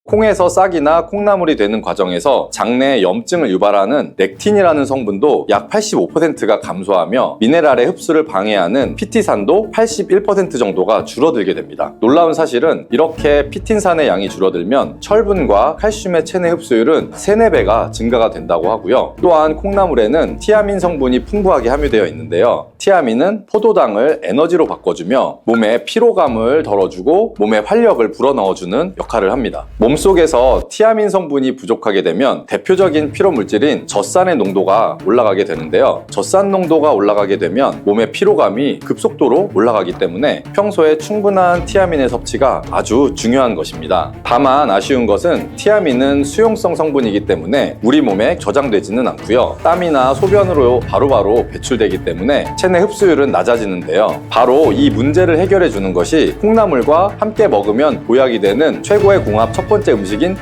콩에서 싹이나 콩나물이 되는 과정에서 장내에 염증을 유발하는 렉틴이라는 성분도 약 85%가 감소하며 미네랄의 흡수를 방해하는 피티산도 81% 정도가 줄어들게 됩니다. 놀라운 사실은 이렇게 피틴산의 양이 줄어들면 철분과 칼슘의 체내 흡수율은 3, 4배가 증가가 된다고 하고요. 또한 콩나물에는 티아민 성분이 풍부하게 함유되어 있는데요. 티아민은 포도당을 에너지로 바꿔주며 몸의 피로감을 덜어주고 몸의 활력을 불어넣어주는 역할을 합니다. 몸속에서 티아민 성분이 부족하게 되면 대표적인 피로 물질인 젖산의 농도가 올라가게 되는데요. 젖산 농도가 올라가게 되면 몸의 피로감이 급속도로 올라가기 때문에 평소에 충분한 티아민의 섭취가 아주 중요한 것입니다. 다만 아쉬운 것은 티아민은 수용성 성분이기 때문에 우리 몸에 저장되지는 않고요. 땀이나 소변으로 바로바로 배출되기 때문에 체내 흡수율은 낮아지는데요. 바로 이 문제를 해결해 주는 것이 콩나물과 함께 먹으면 보약이 되는 최고의 궁합 첫 번째 음식인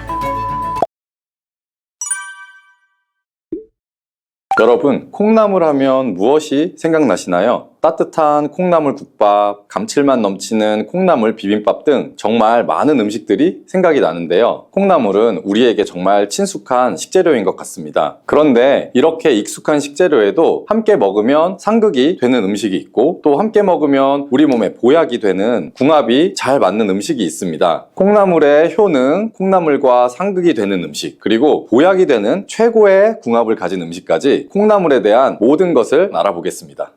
여러분, 콩나물 하면 무엇이 생각나시나요? 따뜻한 콩나물 국밥, 감칠맛 넘치는 콩나물 비빔밥 등 정말 많은 음식들이 생각이 나는데요. 콩나물은 우리에게 정말 친숙한 식재료인 것 같습니다. 그런데 이렇게 익숙한 식재료에도 함께 먹으면 상극이 되는 음식이 있고 또 함께 먹으면 우리 몸에 보약이 되는 궁합이 잘 맞는 음식이 있습니다. 콩나물의 효능, 콩나물과 상극이 되는 음식, 그리고 보약이 되는 최고의 궁합을 가진 음식까지 콩나물에 대한 모든 것을 알아보겠습니다.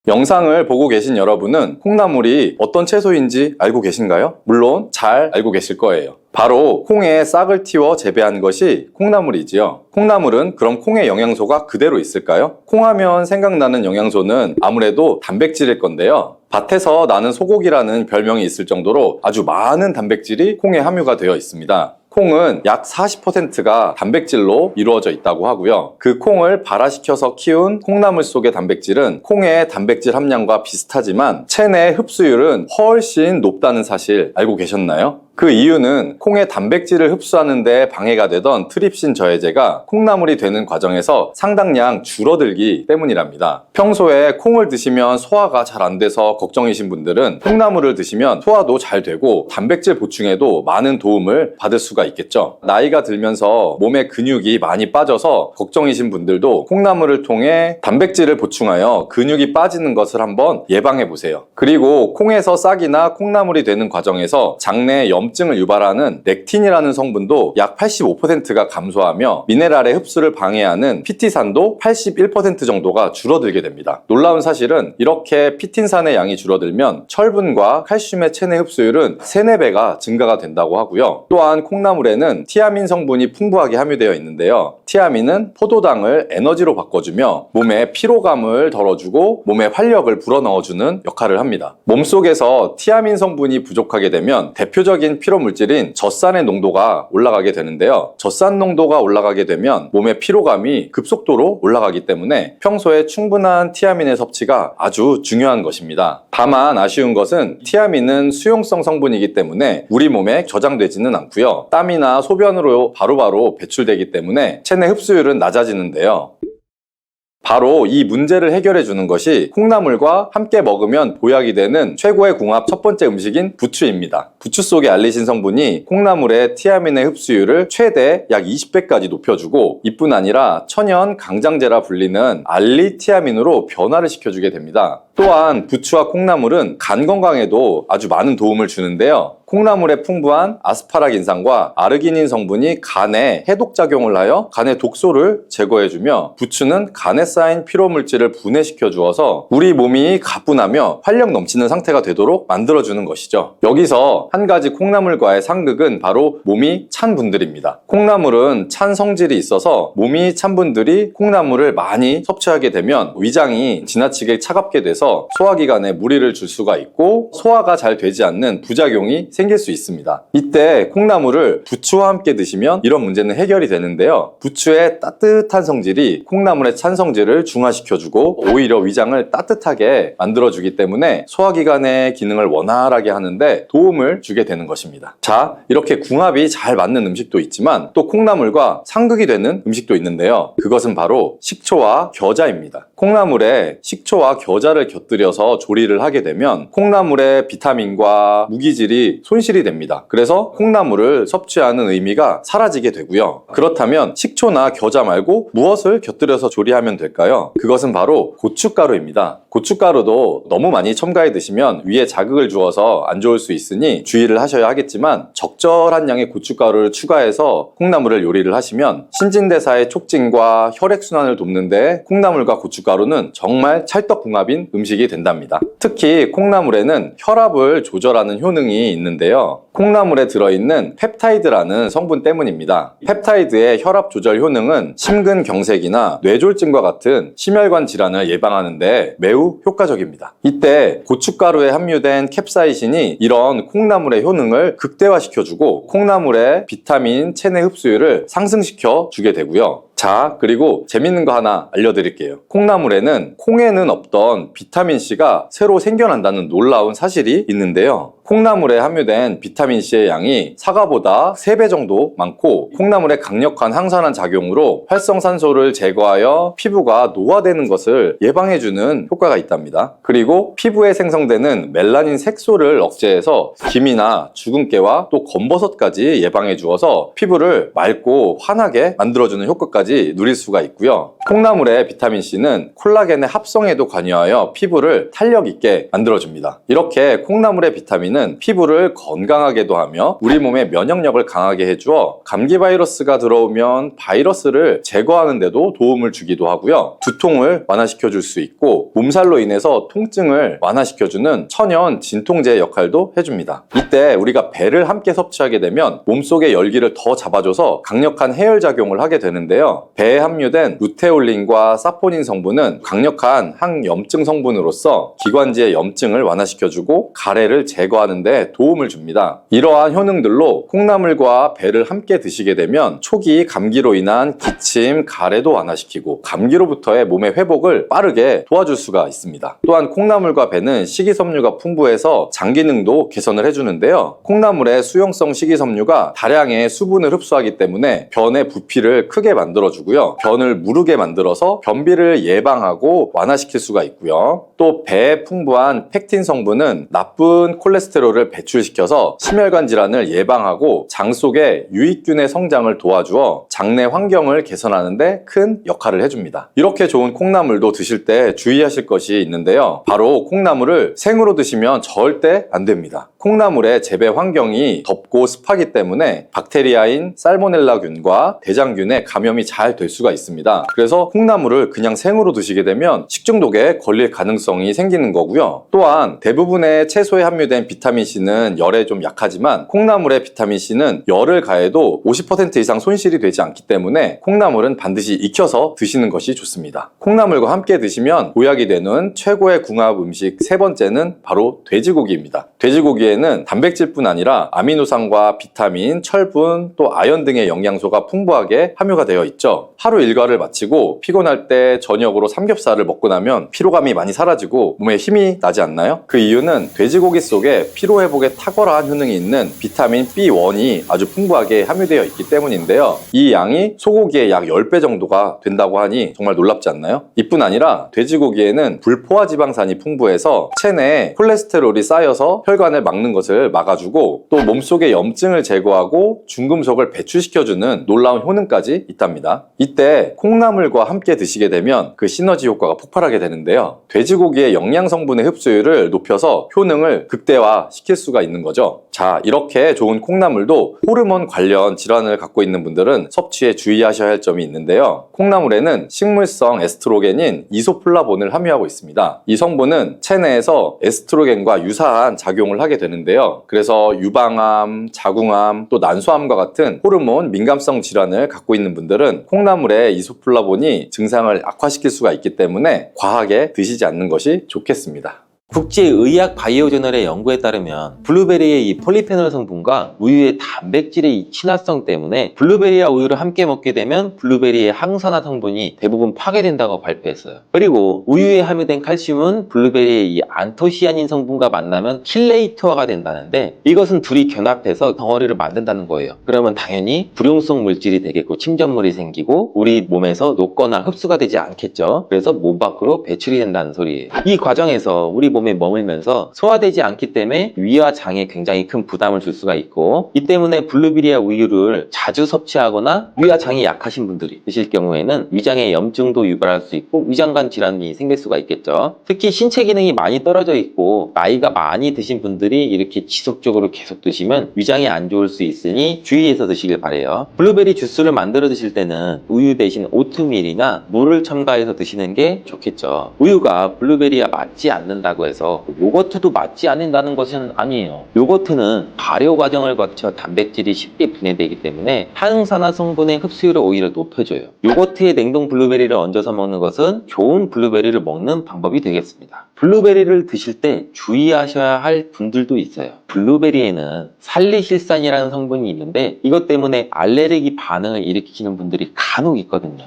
영상을 보고 계신 여러분은 콩나물이 어떤 채소인지 알고 계신가요? 물론 잘 알고 계실 거예요. 바로 콩의 싹을 틔워 재배한 것이 콩나물이지요. 콩나물은 그럼 콩의 영양소가 그대로 있을까요? 콩하면 생각나는 영양소는 아무래도 단백질일 건데요. 밭에서 나는 소고기라는 별명이 있을 정도로 아주 많은 단백질이 콩에 함유가 되어 있습니다. 콩은 약 40%가 단백질로 이루어져 있다고 하고요. 그 콩을 발화시켜서 키운 콩나물 속의 단백질은 콩의 단백질 함량과 비슷하지만 체내 흡수율은 훨씬 높다는 사실 알고 계셨나요? 그 이유는 콩의 단백질을 흡수하는 데 방해가 되던 트립신 저해제가 콩나물이 되는 과정에서 상당량 줄어들기 때문이랍니다. 평소에 콩을 드시면 소화가 잘 안 돼서 걱정이신 분들은 콩나물을 드시면 소화도 잘 되고 단백질 보충에도 많은 도움을 받을 수가 있겠죠. 나이가 들면서 몸에 근육이 많이 빠져서 걱정이신 분들도 콩나물을 통해 단백질을 보충하여 근육이 빠지는 것을 한번 예방해 보세요. 그리고 콩에서 싹이나 콩나물이 되는 과정에서 장내에 염증을 유발하는 렉틴이라는 성분도 약 85%가 감소하며 미네랄의 흡수를 방해하는 피티산도 81% 정도가 줄어들게 됩니다. 놀라운 사실은 이렇게 피틴산의 양이 줄어들면 철분과 칼슘의 체내 흡수율은 3, 4배가 증가가 된다고 하고요. 또한 콩나물에는 티아민 성분이 풍부하게 함유되어 있는데요. 티아민은 포도당을 에너지로 바꿔주며 몸의 피로감을 덜어주고 몸의 활력을 불어넣어주는 역할을 합니다. 몸속에서 티아민 성분이 부족하게 되면 대표적인 피로 물질인 젖산의 농도가 올라가게 되는데요. 젖산 농도가 올라가게 되면 몸의 피로감이 급속도로 올라가기 때문에 평소에 충분한 티아민의 섭취가 아주 중요한 것입니다. 다만 아쉬운 것은 티아민은 수용성 성분이기 때문에 우리 몸에 저장되지는 않고요. 땀이나 소변으로 바로바로 배출되기 때문에 체내 흡수율은 낮아지는데요. 바로 이 문제를 해결해 주는 것이 콩나물과 함께 먹으면 보약이 되는 최고의 궁합 첫 번째 음식인 부추입니다. 부추 속의 알리신 성분이 콩나물의 티아민의 흡수율을 최대 약 20배까지 높여주고 이뿐 아니라 천연 강장제라 불리는 알리티아민으로 변화를 시켜주게 됩니다. 또한 부추와 콩나물은 간 건강에도 아주 많은 도움을 주는데요. 콩나물에 풍부한 아스파라긴산과 아르기닌 성분이 간에 해독작용을 하여 간의 독소를 제거해주며 부추는 간에 쌓인 피로물질을 분해시켜 주어서 우리 몸이 가뿐하며 활력 넘치는 상태가 되도록 만들어주는 것이죠. 여기서 한 가지 콩나물과의 상극은 바로 몸이 찬 분들입니다. 콩나물은 찬 성질이 있어서 몸이 찬 분들이 콩나물을 많이 섭취하게 되면 위장이 지나치게 차갑게 돼서 소화기관에 무리를 줄 수가 있고 소화가 잘 되지 않는 부작용이 생길 수 있습니다. 이때 콩나물을 부추와 함께 드시면 이런 문제는 해결이 되는데요. 부추의 따뜻한 성질이 콩나물의 찬 성질을 중화시켜주고 오히려 위장을 따뜻하게 만들어주기 때문에 소화기관의 기능을 원활하게 하는데 도움을 주게 되는 것입니다. 자, 이렇게 궁합이 잘 맞는 음식도 있지만 또 콩나물과 상극이 되는 음식도 있는데요. 그것은 바로 식초와 겨자입니다. 콩나물에 식초와 겨자를 곁들여서 조리를 하게 되면 콩나물의 비타민과 무기질이 손실이 됩니다. 그래서 콩나물을 섭취하는 의미가 사라지게 되고요. 그렇다면 식초나 겨자 말고 무엇을 곁들여서 조리하면 될까요? 그것은 바로 고춧가루입니다. 고춧가루도 너무 많이 첨가해 드시면 위에 자극을 주어서 안 좋을 수 있으니 주의를 하셔야 하겠지만, 적절한 양의 고춧가루를 추가해서 콩나물을 요리를 하시면 신진대사의 촉진과 혈액순환을 돕는데 콩나물과 고춧가루는 정말 찰떡궁합인 음식이 된답니다. 특히 콩나물에는 혈압을 조절하는 효능이 있는데요. 콩나물에 들어있는 펩타이드라는 성분 때문입니다. 펩타이드의 혈압 조절 효능은 심근경색이나 뇌졸중과 같은 심혈관 질환을 예방하는데 매우 효과적입니다. 이때 고춧가루에 함유된 캡사이신이 이런 콩나물의 효능을 극대화시켜주고 콩나물의 비타민, 체내 흡수율을 상승시켜 주게 되고요. 자, 그리고 재밌는 거 하나 알려드릴게요. 콩나물에는 콩에는 없던 비타민C가 새로 생겨난다는 놀라운 사실이 있는데요. 콩나물에 함유된 비타민C의 양이 사과보다 3배 정도 많고, 콩나물의 강력한 항산화 작용으로 활성산소를 제거하여 피부가 노화되는 것을 예방해주는 효과가 있답니다. 그리고 피부에 생성되는 멜라닌 색소를 억제해서 기미나 주근깨와 또 검버섯까지 예방해 주어서 피부를 맑고 환하게 만들어주는 효과까지 누릴 수가 있고요. 콩나물의 비타민C는 콜라겐의 합성에도 관여하여 피부를 탄력 있게 만들어줍니다. 이렇게 콩나물의 비타민은 피부를 건강하게도 하며 우리 몸의 면역력을 강하게 해주어 감기 바이러스가 들어오면 바이러스를 제거하는 데도 도움을 주기도 하고요. 두통을 완화시켜 줄 수 있고, 몸살로 인해서 통증을 완화시켜주는 천연 진통제 역할도 해줍니다. 이때 우리가 배를 함께 섭취하게 되면 몸속의 열기를 더 잡아줘서 강력한 해열 작용을 하게 되는데요. 배에 함유된 루테올린과 사포닌 성분은 강력한 항염증 성분으로서 기관지의 염증을 완화시켜주고 가래를 제거하는 데 도움을 줍니다. 이러한 효능들로 콩나물과 배를 함께 드시게 되면 초기 감기로 인한 기침, 가래도 완화시키고 감기로부터의 몸의 회복을 빠르게 도와줄 수가 있습니다. 또한 콩나물과 배는 식이섬유가 풍부해서 장 기능도 개선을 해주는데요. 콩나물의 수용성 식이섬유가 다량의 수분을 흡수하기 때문에 변의 부피를 크게 만들어주고요. 변을 무르게 만들어서 변비를 예방하고 완화시킬 수가 있고요. 또 배에 풍부한 펙틴 성분은 나쁜 콜레스테롤을 배출시켜서 심혈관 질환을 예방하고 장 속의 유익균의 성장을 도와주어 장내 환경을 개선하는 데 큰 역할을 해줍니다. 이렇게 좋은 콩나물도 드실 때 주의하실 것이 있는데요. 바로 콩나물을 생으로 드시면 절대 안 됩니다. 콩나물의 재배 환경이 덥고 습하기 때문에 박테리아인 살모넬라균과 대장균의 감염이 잘 될 수가 있습니다. 그래서 콩나물을 그냥 생으로 드시게 되면 식중독에 걸릴 가능성이 생기는 거고요. 또한 대부분의 채소에 함유된 비타민C는 열에 좀 약하지만 콩나물의 비타민C는 열을 가해도 50% 이상 손실이 되지 않기 때문에 콩나물은 반드시 익혀서 드시는 것이 좋습니다. 콩나물과 함께 드시면 보약이 되는 최고의 궁합 음식 세 번째는 바로 돼지고기입니다. 돼지고기에는 단백질뿐 아니라 아미노산과 비타민, 철분, 또 아연 등의 영양소가 풍부하게 함유가 되어 있죠. 하루 일과를 마치고 피곤할 때 저녁으로 삼겹살을 먹고 나면 피로감이 많이 사라지고 몸에 힘이 나지 않나요? 그 이유는 돼지고기 속에 피로회복에 탁월한 효능이 있는 비타민 B1이 아주 풍부하게 함유되어 있기 때문인데요. 이 양이 소고기의 약 10배 정도가 된다고 하니 정말 놀랍지 않나요? 이뿐 아니라 돼지고기에는 불포화 지방산이 풍부해서 체내에 콜레스테롤이 쌓여서 혈관을 막는 것을 막아주고 또 몸속의 염증을 제거하고 중금속을 배출시켜주는 놀라운 효능까지 있답니다. 이때 콩나물과 함께 드시게 되면 그 시너지 효과가 폭발하게 되는데요. 돼지고기의 영양 성분의 흡수율을 높여서 효능을 극대화시킬 수가 있는 거죠. 자, 이렇게 좋은 콩나물도 호르몬 관련 질환을 갖고 있는 분들은 섭취에 주의하셔야 할 점이 있는데요. 콩나물에는 식물성 에스트로겐인 이소플라본을 함유하고 있습니다. 이 성분은 체내에서 에스트로겐과 유사한 작용을 하게 되는데요. 그래서 유방암, 자궁암, 또 난소암과 같은 호르몬 민감성 질환을 갖고 있는 분들은 콩나물의 이소플라본이 증상을 악화시킬 수가 있기 때문에 과하게 드시지 않는 것이 좋겠습니다. 국제의학 바이오저널의 연구에 따르면 블루베리의 이 폴리페놀 성분과 우유의 단백질의 이 친화성 때문에 블루베리와 우유를 함께 먹게 되면 블루베리의 항산화 성분이 대부분 파괴된다고 발표했어요. 그리고 우유에 함유된 칼슘은 블루베리의 이 안토시아닌 성분과 만나면 킬레이트화가 된다는데, 이것은 둘이 결합해서 덩어리를 만든다는 거예요. 그러면 당연히 불용성 물질이 되겠고 침전물이 생기고 우리 몸에서 녹거나 흡수가 되지 않겠죠. 그래서 몸 밖으로 배출이 된다는 소리예요. 이 과정에서 우리 몸에 머물면서 소화되지 않기 때문에 위와 장에 굉장히 큰 부담을 줄 수가 있고, 이 때문에 블루베리와 우유를 자주 섭취하거나 위와 장이 약하신 분들이 드실 경우에는 위장에 염증도 유발할 수 있고 위장관 질환이 생길 수가 있겠죠. 특히 신체 기능이 많이 떨어져 있고 나이가 많이 드신 분들이 이렇게 지속적으로 계속 드시면 위장에 안 좋을 수 있으니 주의해서 드시길 바래요. 블루베리 주스를 만들어 드실 때는 우유 대신 오트밀이나 물을 첨가해서 드시는 게 좋겠죠. 우유가 블루베리와 맞지 않는다고 해서 요거트도 맞지 않는다는 것은 아니에요. 요거트는 발효 과정을 거쳐 단백질이 쉽게 분해되기 때문에 항산화 성분의 흡수율을 오히려 높여줘요. 요거트에 냉동 블루베리를 얹어서 먹는 것은 좋은 블루베리를 먹는 방법이 되겠습니다. 블루베리를 드실 때 주의하셔야 할 분들도 있어요. 블루베리에는 살리실산이라는 성분이 있는데 이것 때문에 알레르기 반응을 일으키는 분들이 간혹 있거든요.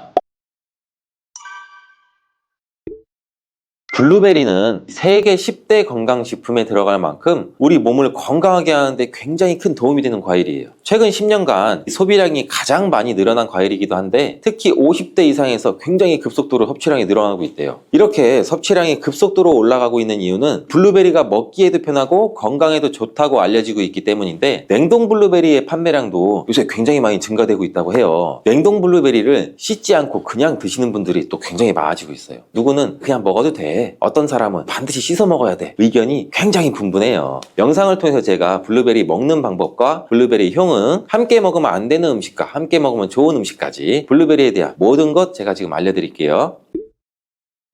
블루베리는 세계 10대 건강식품에 들어갈 만큼 우리 몸을 건강하게 하는데 굉장히 큰 도움이 되는 과일이에요. 최근 10년간 소비량이 가장 많이 늘어난 과일이기도 한데 특히 50대 이상에서 굉장히 급속도로 섭취량이 늘어나고 있대요. 이렇게 섭취량이 급속도로 올라가고 있는 이유는 블루베리가 먹기에도 편하고 건강에도 좋다고 알려지고 있기 때문인데, 냉동 블루베리의 판매량도 요새 굉장히 많이 증가되고 있다고 해요. 냉동 블루베리를 씻지 않고 그냥 드시는 분들이 또 굉장히 많아지고 있어요. 누구는 그냥 먹어도 돼, 어떤 사람은 반드시 씻어 먹어야 돼, 의견이 굉장히 분분해요. 영상을 통해서 제가 블루베리 먹는 방법과 블루베리 효능, 함께 먹으면 안 되는 음식과 함께 먹으면 좋은 음식까지 블루베리에 대한 모든 것 제가 지금 알려드릴게요.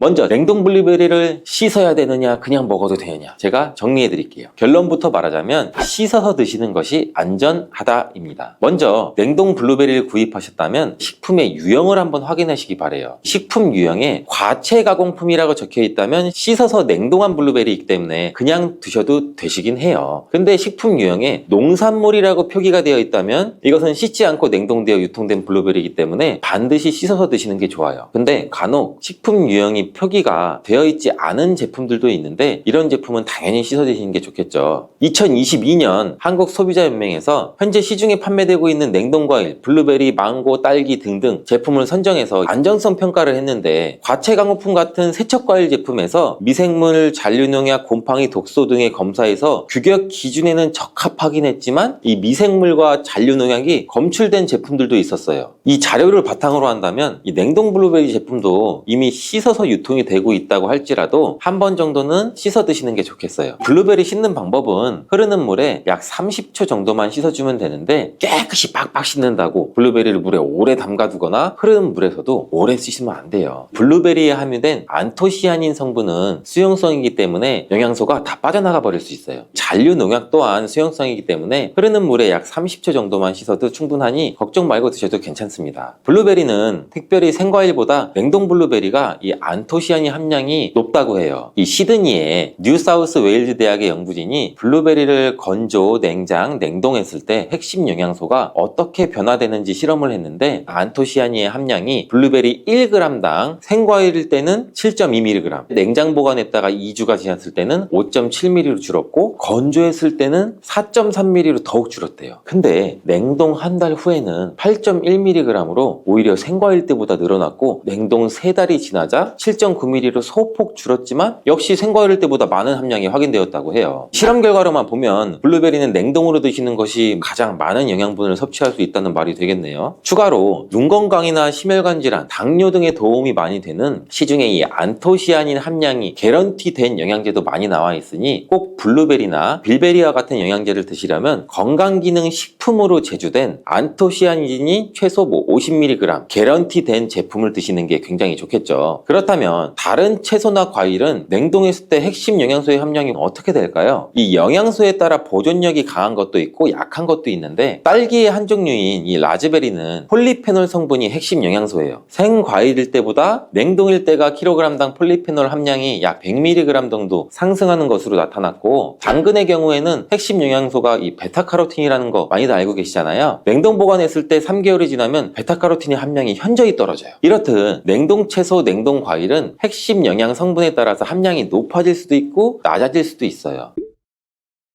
먼저 냉동 블루베리를 씻어야 되느냐 그냥 먹어도 되느냐 제가 정리해 드릴게요. 결론부터 말하자면 씻어서 드시는 것이 안전하다입니다. 먼저 냉동 블루베리를 구입하셨다면 식품의 유형을 한번 확인하시기 바래요. 식품 유형에 과체 가공품이라고 적혀 있다면 씻어서 냉동한 블루베리이기 때문에 그냥 드셔도 되시긴 해요. 근데 식품 유형에 농산물이라고 표기가 되어 있다면 이것은 씻지 않고 냉동되어 유통된 블루베리이기 때문에 반드시 씻어서 드시는 게 좋아요. 근데 간혹 식품 유형이 표기가 되어 있지 않은 제품들도 있는데 이런 제품은 당연히 씻어 드시는 게 좋겠죠. 2022년 한국소비자연맹에서 현재 시중에 판매되고 있는 냉동과일, 블루베리, 망고, 딸기 등등 제품을 선정해서 안전성 평가를 했는데, 과체 가공품 같은 세척과일 제품에서 미생물, 잔류농약, 곰팡이, 독소 등의 검사에서 규격 기준에는 적합하긴 했지만 이 미생물과 잔류농약이 검출된 제품들도 있었어요. 이 자료를 바탕으로 한다면 이 냉동 블루베리 제품도 이미 씻어서 유통이 되고 있다고 할지라도 한 번 정도는 씻어 드시는 게 좋겠어요. 블루베리 씻는 방법은 흐르는 물에 약 30초 정도만 씻어주면 되는데, 깨끗이 빡빡 씻는다고 블루베리를 물에 오래 담가두거나 흐르는 물에서도 오래 씻으면 안 돼요. 블루베리에 함유된 안토시아닌 성분은 수용성이기 때문에 영양소가 다 빠져나가 버릴 수 있어요. 잔류 농약 또한 수용성이기 때문에 흐르는 물에 약 30초 정도만 씻어도 충분하니 걱정 말고 드셔도 괜찮습니다. 블루베리는 특별히 생과일보다 냉동 블루베리가 이 안토시아닌 함량이 높다고 해요. 이 시드니의 뉴사우스 웨일즈 대학의 연구진이 블루베리를 건조, 냉장, 냉동했을 때 핵심 영양소가 어떻게 변화되는지 실험을 했는데, 안토시아닌의 함량이 블루베리 1g당 생과일일 때는 7.2mg, 냉장 보관했다가 2주가 지났을 때는 5.7mg로 줄었고 건조했을 때는 4.3mg로 더욱 줄었대요. 근데 냉동 한 달 후에는 8.1mg으로 오히려 생과일 때보다 늘어났고, 냉동 3달이 지나자 7.9mg로 소폭 줄었지만 역시 생과일 때보다 많은 함량이 확인되었다고 해요. 실험 결과로만 보면 블루베리는 냉동으로 드시는 것이 가장 많은 영양분을 섭취할 수 있다는 말이 되겠네요. 추가로 눈 건강이나 심혈관 질환, 당뇨 등에 도움이 많이 되는 시중에 이 안토시아닌 함량이 개런티된 영양제도 많이 나와 있으니 꼭 블루베리나 빌베리와 같은 영양제를 드시려면 건강기능 식품으로 제조된 안토시아닌이 최소 50mg 개런티된 제품을 드시는 게 굉장히 좋겠죠. 그렇다면 그렇다면 다른 채소나 과일은 냉동했을 때 핵심 영양소의 함량이 어떻게 될까요? 이 영양소에 따라 보존력이 강한 것도 있고 약한 것도 있는데 딸기의 한 종류인 이 라즈베리는 폴리페놀 성분이 핵심 영양소예요. 생과일일 때보다 냉동일 때가 킬로그램당 폴리페놀 함량이 약 100mg 정도 상승하는 것으로 나타났고, 당근의 경우에는 핵심 영양소가 이 베타카로틴이라는 거 많이들 알고 계시잖아요. 냉동 보관했을 때 3개월이 지나면 베타카로틴의 함량이 현저히 떨어져요. 이렇듯 냉동 채소, 냉동 과일은 핵심 영양 성분에 따라서 함량이 높아질 수도 있고 낮아질 수도 있어요.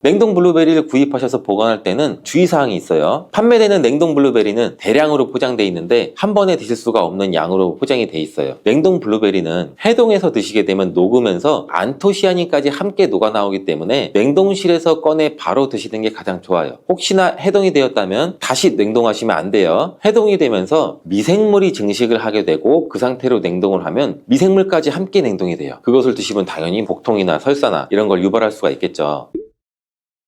냉동 블루베리를 구입하셔서 보관할 때는 주의사항이 있어요. 판매되는 냉동 블루베리는 대량으로 포장되어 있는데 한 번에 드실 수가 없는 양으로 포장이 되어 있어요. 냉동 블루베리는 해동해서 드시게 되면 녹으면서 안토시아닌까지 함께 녹아 나오기 때문에 냉동실에서 꺼내 바로 드시는 게 가장 좋아요. 혹시나 해동이 되었다면 다시 냉동하시면 안 돼요. 해동이 되면서 미생물이 증식을 하게 되고 그 상태로 냉동을 하면 미생물까지 함께 냉동이 돼요. 그것을 드시면 당연히 복통이나 설사나 이런 걸 유발할 수가 있겠죠.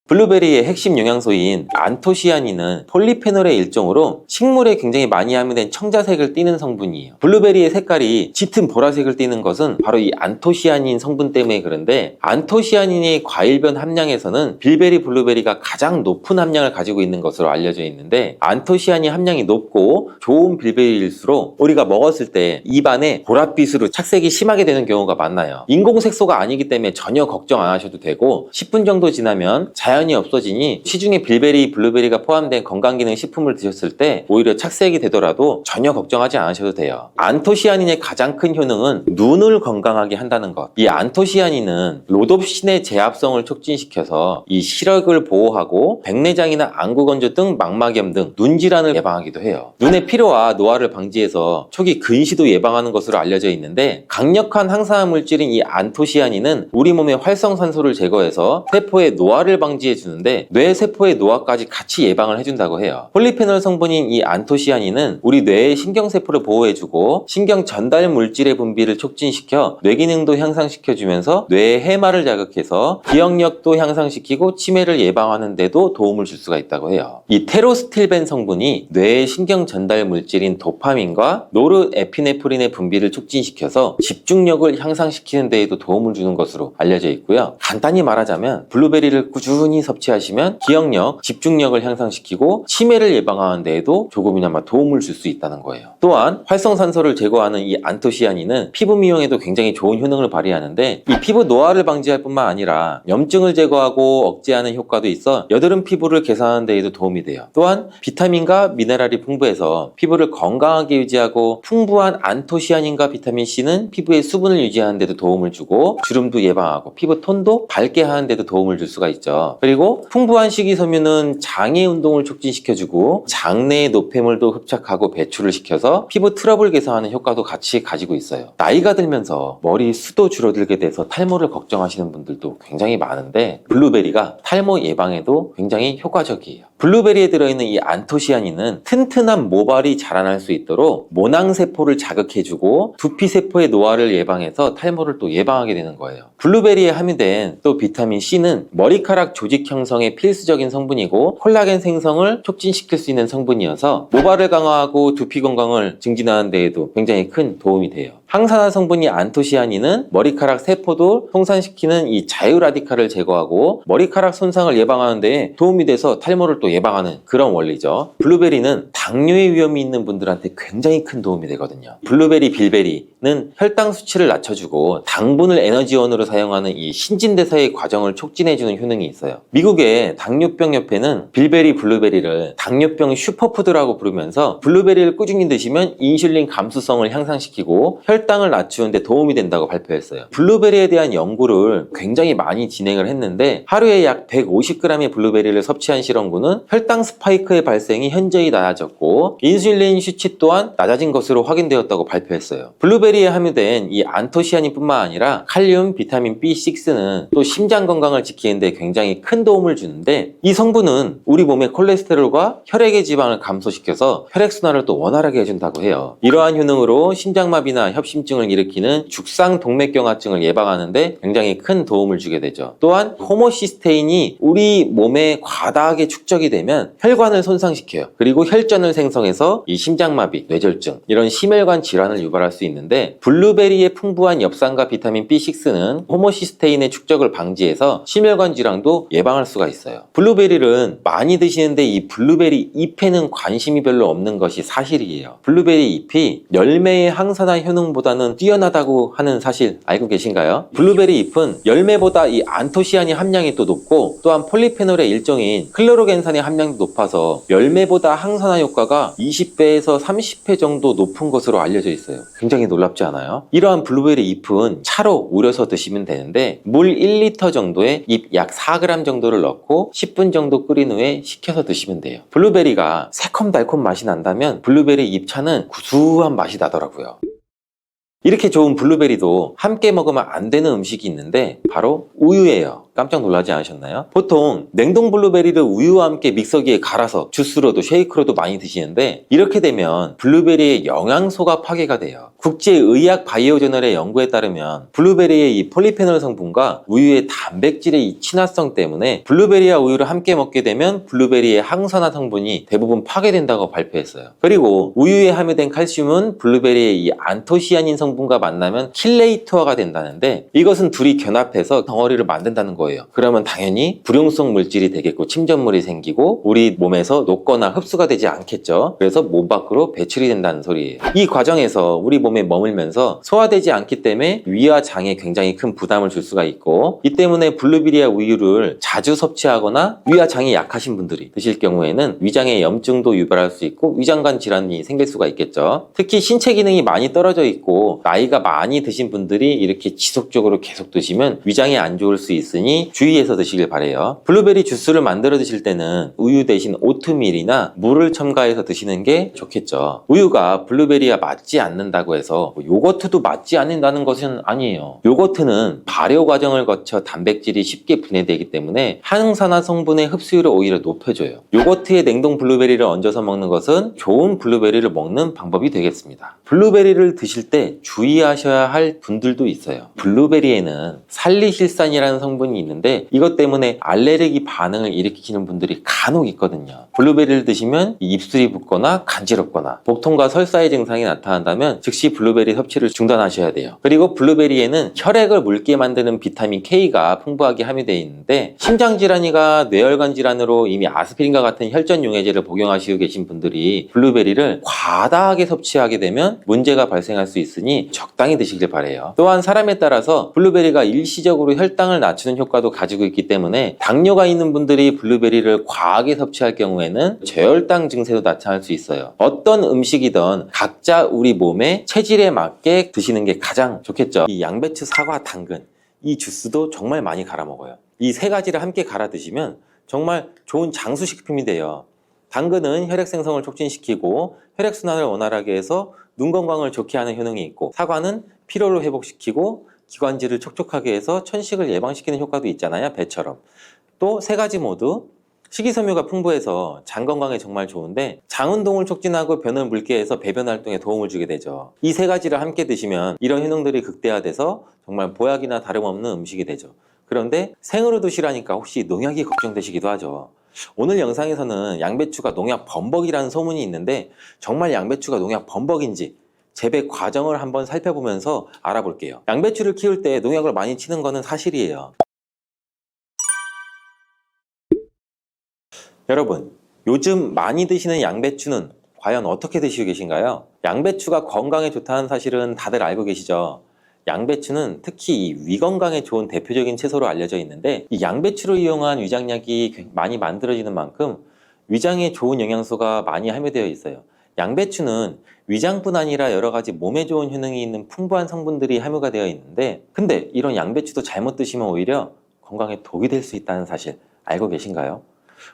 블루베리의 핵심 영양소인 안토시아닌은 폴리페놀의 일종으로 식물에 굉장히 많이 함유된 청자색을 띠는 성분이에요. 블루베리의 색깔이 짙은 보라색을 띠는 것은 바로 이 안토시아닌 성분 때문에 그런데, 안토시아닌의 과일변 함량에서는 빌베리 블루베리가 가장 높은 함량을 가지고 있는 것으로 알려져 있는데, 안토시아닌 함량이 높고 좋은 빌베리일수록 우리가 먹었을 때 입안에 보랏빛으로 착색이 심하게 되는 경우가 많아요. 인공색소가 아니기 때문에 전혀 걱정 안 하셔도 되고, 10분 정도 지나면 자연히 없어지니 시중에 빌베리, 블루베리가 포함된 건강기능 식품을 드셨을 때 오히려 착색이 되더라도 전혀 걱정하지 않으셔도 돼요. 안토시아닌의 가장 큰 효능은 눈을 건강하게 한다는 것. 이 안토시아닌은 로놉신의 제합성을 촉진시켜서 이 시력을 보호하고 백내장이나 안구건조 등 망막염 등 눈질환을 예방하기도 해요. 눈의 피로와 노화를 방지해서 초기 근시도 예방하는 것으로 알려져 있는데, 강력한 항산화 물질인 이 안토시아닌은 우리 몸의 활성산소를 제거해서 세포의 노화를 방지해 주는데 뇌 세포의 노화까지 같이 예방을 해준다고 해요. 폴리페놀 성분인 이 안토시아닌은 우리 뇌의 신경세포를 보호해주고 신경 전달 물질의 분비를 촉진시켜 뇌 기능도 향상시켜주면서 뇌의 해마를 자극해서 기억력도 향상시키고 치매를 예방하는 데도 도움을 줄 수가 있다고 해요. 이 테로스틸벤 성분이 뇌의 신경 전달 물질인 도파민과 노르에피네프린의 분비를 촉진시켜서 집중력을 향상시키는 데에도 도움을 주는 것으로 알려져 있고요. 간단히 말하자면 블루베리를 꾸준히 섭취하시면 기억력, 집중력을 향상시키고 치매를 예방하는 데에도 조금이나마 도움을 줄 수 있다는 거예요. 또한 활성산소를 제거하는 이 안토시아닌은 피부 미용에도 굉장히 좋은 효능을 발휘하는데, 이 피부 노화를 방지할 뿐만 아니라 염증을 제거하고 억제하는 효과도 있어 여드름 피부를 개선하는 데에도 도움이 돼요. 또한 비타민과 미네랄이 풍부해서 피부를 건강하게 유지하고, 풍부한 안토시아닌과 비타민C는 피부의 수분을 유지하는 데도 도움을 주고 주름도 예방하고 피부 톤도 밝게 하는 데도 도움을 줄 수가 있죠. 그리고 풍부한 식이섬유는 장의 운동을 촉진시켜주고 장내의 노폐물도 흡착하고 배출을 시켜서 피부 트러블 개선하는 효과도 같이 가지고 있어요. 나이가 들면서 머리 숱도 줄어들게 돼서 탈모를 걱정하시는 분들도 굉장히 많은데, 블루베리가 탈모 예방에도 굉장히 효과적이에요. 블루베리에 들어있는 이 안토시아닌은 튼튼한 모발이 자라날 수 있도록 모낭세포를 자극해주고 두피세포의 노화를 예방해서 탈모를 또 예방하게 되는 거예요. 블루베리에 함유된 또 비타민C는 머리카락 조직 형성에 필수적인 성분이고 콜라겐 생성을 촉진시킬 수 있는 성분이어서 모발을 강화하고 두피 건강을 증진하는 데에도 굉장히 큰 도움이 돼요. 항산화 성분이 안토시아닌은 머리카락 세포도 송산시키는 이 자유라디칼을 제거하고 머리카락 손상을 예방하는 데 도움이 돼서 탈모를 또 예방하는 그런 원리죠. 블루베리는 당뇨의 위험이 있는 분들한테 굉장히 큰 도움이 되거든요. 블루베리, 빌베리는 혈당 수치를 낮춰주고 당분을 에너지원으로 사용하는 이 신진대사의 과정을 촉진해주는 효능이 있어요. 미국의 당뇨병 협회는 빌베리, 블루베리를 당뇨병 슈퍼푸드라고 부르면서 블루베리를 꾸준히 드시면 인슐린 감수성을 향상시키고 혈당을 낮추는 데 도움이 된다고 발표했어요. 블루베리에 대한 연구를 굉장히 많이 진행을 했는데, 하루에 약 150g의 블루베리를 섭취한 실험군은 혈당 스파이크의 발생이 현저히 낮아졌고 인슐린 수치 또한 낮아진 것으로 확인되었다고 발표했어요. 블루베리에 함유된 이 안토시아닌뿐만 아니라 칼륨, 비타민 B6는 또 심장 건강을 지키는 데 굉장히 큰 도움을 주는데, 이 성분은 우리 몸의 콜레스테롤과 혈액의 지방을 감소시켜서 혈액순환을 또 원활하게 해준다고 해요. 이러한 효능으로 심장마비나 협심증을 일으키는 죽상동맥경화증을 예방하는데 굉장히 큰 도움을 주게 되죠. 또한 호모시스테인이 우리 몸에 과다하게 축적이 되면 혈관을 손상시켜요. 그리고 혈전을 생성해서 이 심장마비, 뇌졸중 이런 심혈관 질환을 유발할 수 있는데, 블루베리의 풍부한 엽산과 비타민 B6는 호모시스테인의 축적을 방지해서 심혈관 질환도 예방할 수가 있어요. 블루베리를 많이 드시는데 이 블루베리 잎에는 관심이 별로 없는 것이 사실이에요. 블루베리 잎이 열매의 항산화 효능보다는 뛰어나다고 하는 사실 알고 계신가요? 블루베리 잎은 열매보다 이 안토시아닌 함량이 또 높고, 또한 폴리페놀의 일종인 클로로겐산의 함량도 높아서 열매보다 항산화 효과가 20배에서 30배 정도 높은 것으로 알려져 있어요. 굉장히 놀랍지 않아요? 이러한 블루베리 잎은 차로 우려서 드시면 되는데, 물 1리터 정도에 잎 약 4g 정도를 넣고 10분 정도 끓인 후에 식혀서 드시면 돼요. 블루베리가 새콤달콤 맛이 난다면 블루베리 잎차는 구수한 맛이 나더라고요. 이렇게 좋은 블루베리도 함께 먹으면 안 되는 음식이 있는데 바로 우유예요. 깜짝 놀라지 않으셨나요? 보통 냉동 블루베리를 우유와 함께 믹서기에 갈아서 주스로도 쉐이크로도 많이 드시는데, 이렇게 되면 블루베리의 영양소가 파괴가 돼요. 국제의학 바이오저널의 연구에 따르면 블루베리의 이 폴리페놀 성분과 우유의 단백질의 이 친화성 때문에 블루베리와 우유를 함께 먹게 되면 블루베리의 항산화 성분이 대부분 파괴된다고 발표했어요. 그리고 우유에 함유된 칼슘은 블루베리의 이 안토시아닌 성분과 만나면 킬레이터가 된다는데, 이것은 둘이 결합해서 덩어리를 만든다는 거예요. 그러면 당연히 불용성 물질이 되겠고 침전물이 생기고 우리 몸에서 녹거나 흡수가 되지 않겠죠. 그래서 몸 밖으로 배출이 된다는 소리예요. 이 과정에서 우리 몸에 머물면서 소화되지 않기 때문에 위와 장에 굉장히 큰 부담을 줄 수가 있고, 이 때문에 블루베리와 우유를 자주 섭취하거나 위와 장이 약하신 분들이 드실 경우에는 위장에 염증도 유발할 수 있고 위장관 질환이 생길 수가 있겠죠. 특히 신체 기능이 많이 떨어져 있고 나이가 많이 드신 분들이 이렇게 지속적으로 계속 드시면 위장에 안 좋을 수 있으니 주의해서 드시길 바래요. 블루베리 주스를 만들어 드실 때는 우유 대신 오트밀이나 물을 첨가해서 드시는 게 좋겠죠. 우유가 블루베리와 맞지 않는다고 해서 요거트도 맞지 않는다는 것은 아니에요. 요거트는 발효 과정을 거쳐 단백질이 쉽게 분해되기 때문에 항산화 성분의 흡수율을 오히려 높여줘요. 요거트에 냉동 블루베리를 얹어서 먹는 것은 좋은 블루베리를 먹는 방법이 되겠습니다. 블루베리를 드실 때 주의하셔야 할 분들도 있어요. 블루베리에는 살리실산이라는 성분이 있는데 이것 때문에 알레르기 반응을 일으키는 분들이 간혹 있거든요. 블루베리를 드시면 입술이 붓거나 간지럽거나 복통과 설사의 증상이 나타난다면 즉시 블루베리 섭취를 중단하셔야 돼요. 그리고 블루베리에는 혈액을 묽게 만드는 비타민 K가 풍부하게 함유되어 있는데, 심장질환이가 뇌혈관 질환으로 이미 아스피린과 같은 혈전 용해제를 복용하시고 계신 분들이 블루베리를 과다하게 섭취하게 되면 문제가 발생할 수 있으니 적당히 드시길 바래요. 또한 사람에 따라서 블루베리가 일시적으로 혈당을 낮추는 효과도 가지고 있기 때문에 당뇨가 있는 분들이 블루베리를 과하게 섭취할 경우에는 저혈당 증세도 나타날 수 있어요. 어떤 음식이든 각자 우리 몸의 체질에 맞게 드시는 게 가장 좋겠죠. 이 양배추, 사과, 당근 이 주스도 정말 많이 갈아 먹어요. 이 세 가지를 함께 갈아 드시면 정말 좋은 장수식품이 돼요. 당근은 혈액 생성을 촉진시키고 혈액순환을 원활하게 해서 눈 건강을 좋게 하는 효능이 있고, 사과는 피로를 회복시키고 기관지를 촉촉하게 해서 천식을 예방시키는 효과도 있잖아요. 배처럼. 또 세 가지 모두 식이섬유가 풍부해서 장 건강에 정말 좋은데 장 운동을 촉진하고 변을 묽게 해서 배변 활동에 도움을 주게 되죠. 이 세 가지를 함께 드시면 이런 효능들이 극대화돼서 정말 보약이나 다름없는 음식이 되죠. 그런데 생으로 드시라니까 혹시 농약이 걱정되시기도 하죠. 오늘 영상에서는 양배추가 농약 범벅이라는 소문이 있는데 정말 양배추가 농약 범벅인지 재배 과정을 한번 살펴보면서 알아볼게요. 양배추를 키울 때 농약을 많이 치는 거는 사실이에요. 여러분, 요즘 많이 드시는 양배추는 과연 어떻게 드시고 계신가요? 양배추가 건강에 좋다는 사실은 다들 알고 계시죠? 양배추는 특히 위 건강에 좋은 대표적인 채소로 알려져 있는데, 이 양배추를 이용한 위장약이 많이 만들어지는 만큼 위장에 좋은 영양소가 많이 함유되어 있어요. 양배추는 위장뿐 아니라 여러 가지 몸에 좋은 효능이 있는 풍부한 성분들이 함유가 되어 있는데, 근데 이런 양배추도 잘못 드시면 오히려 건강에 독이 될 수 있다는 사실 알고 계신가요?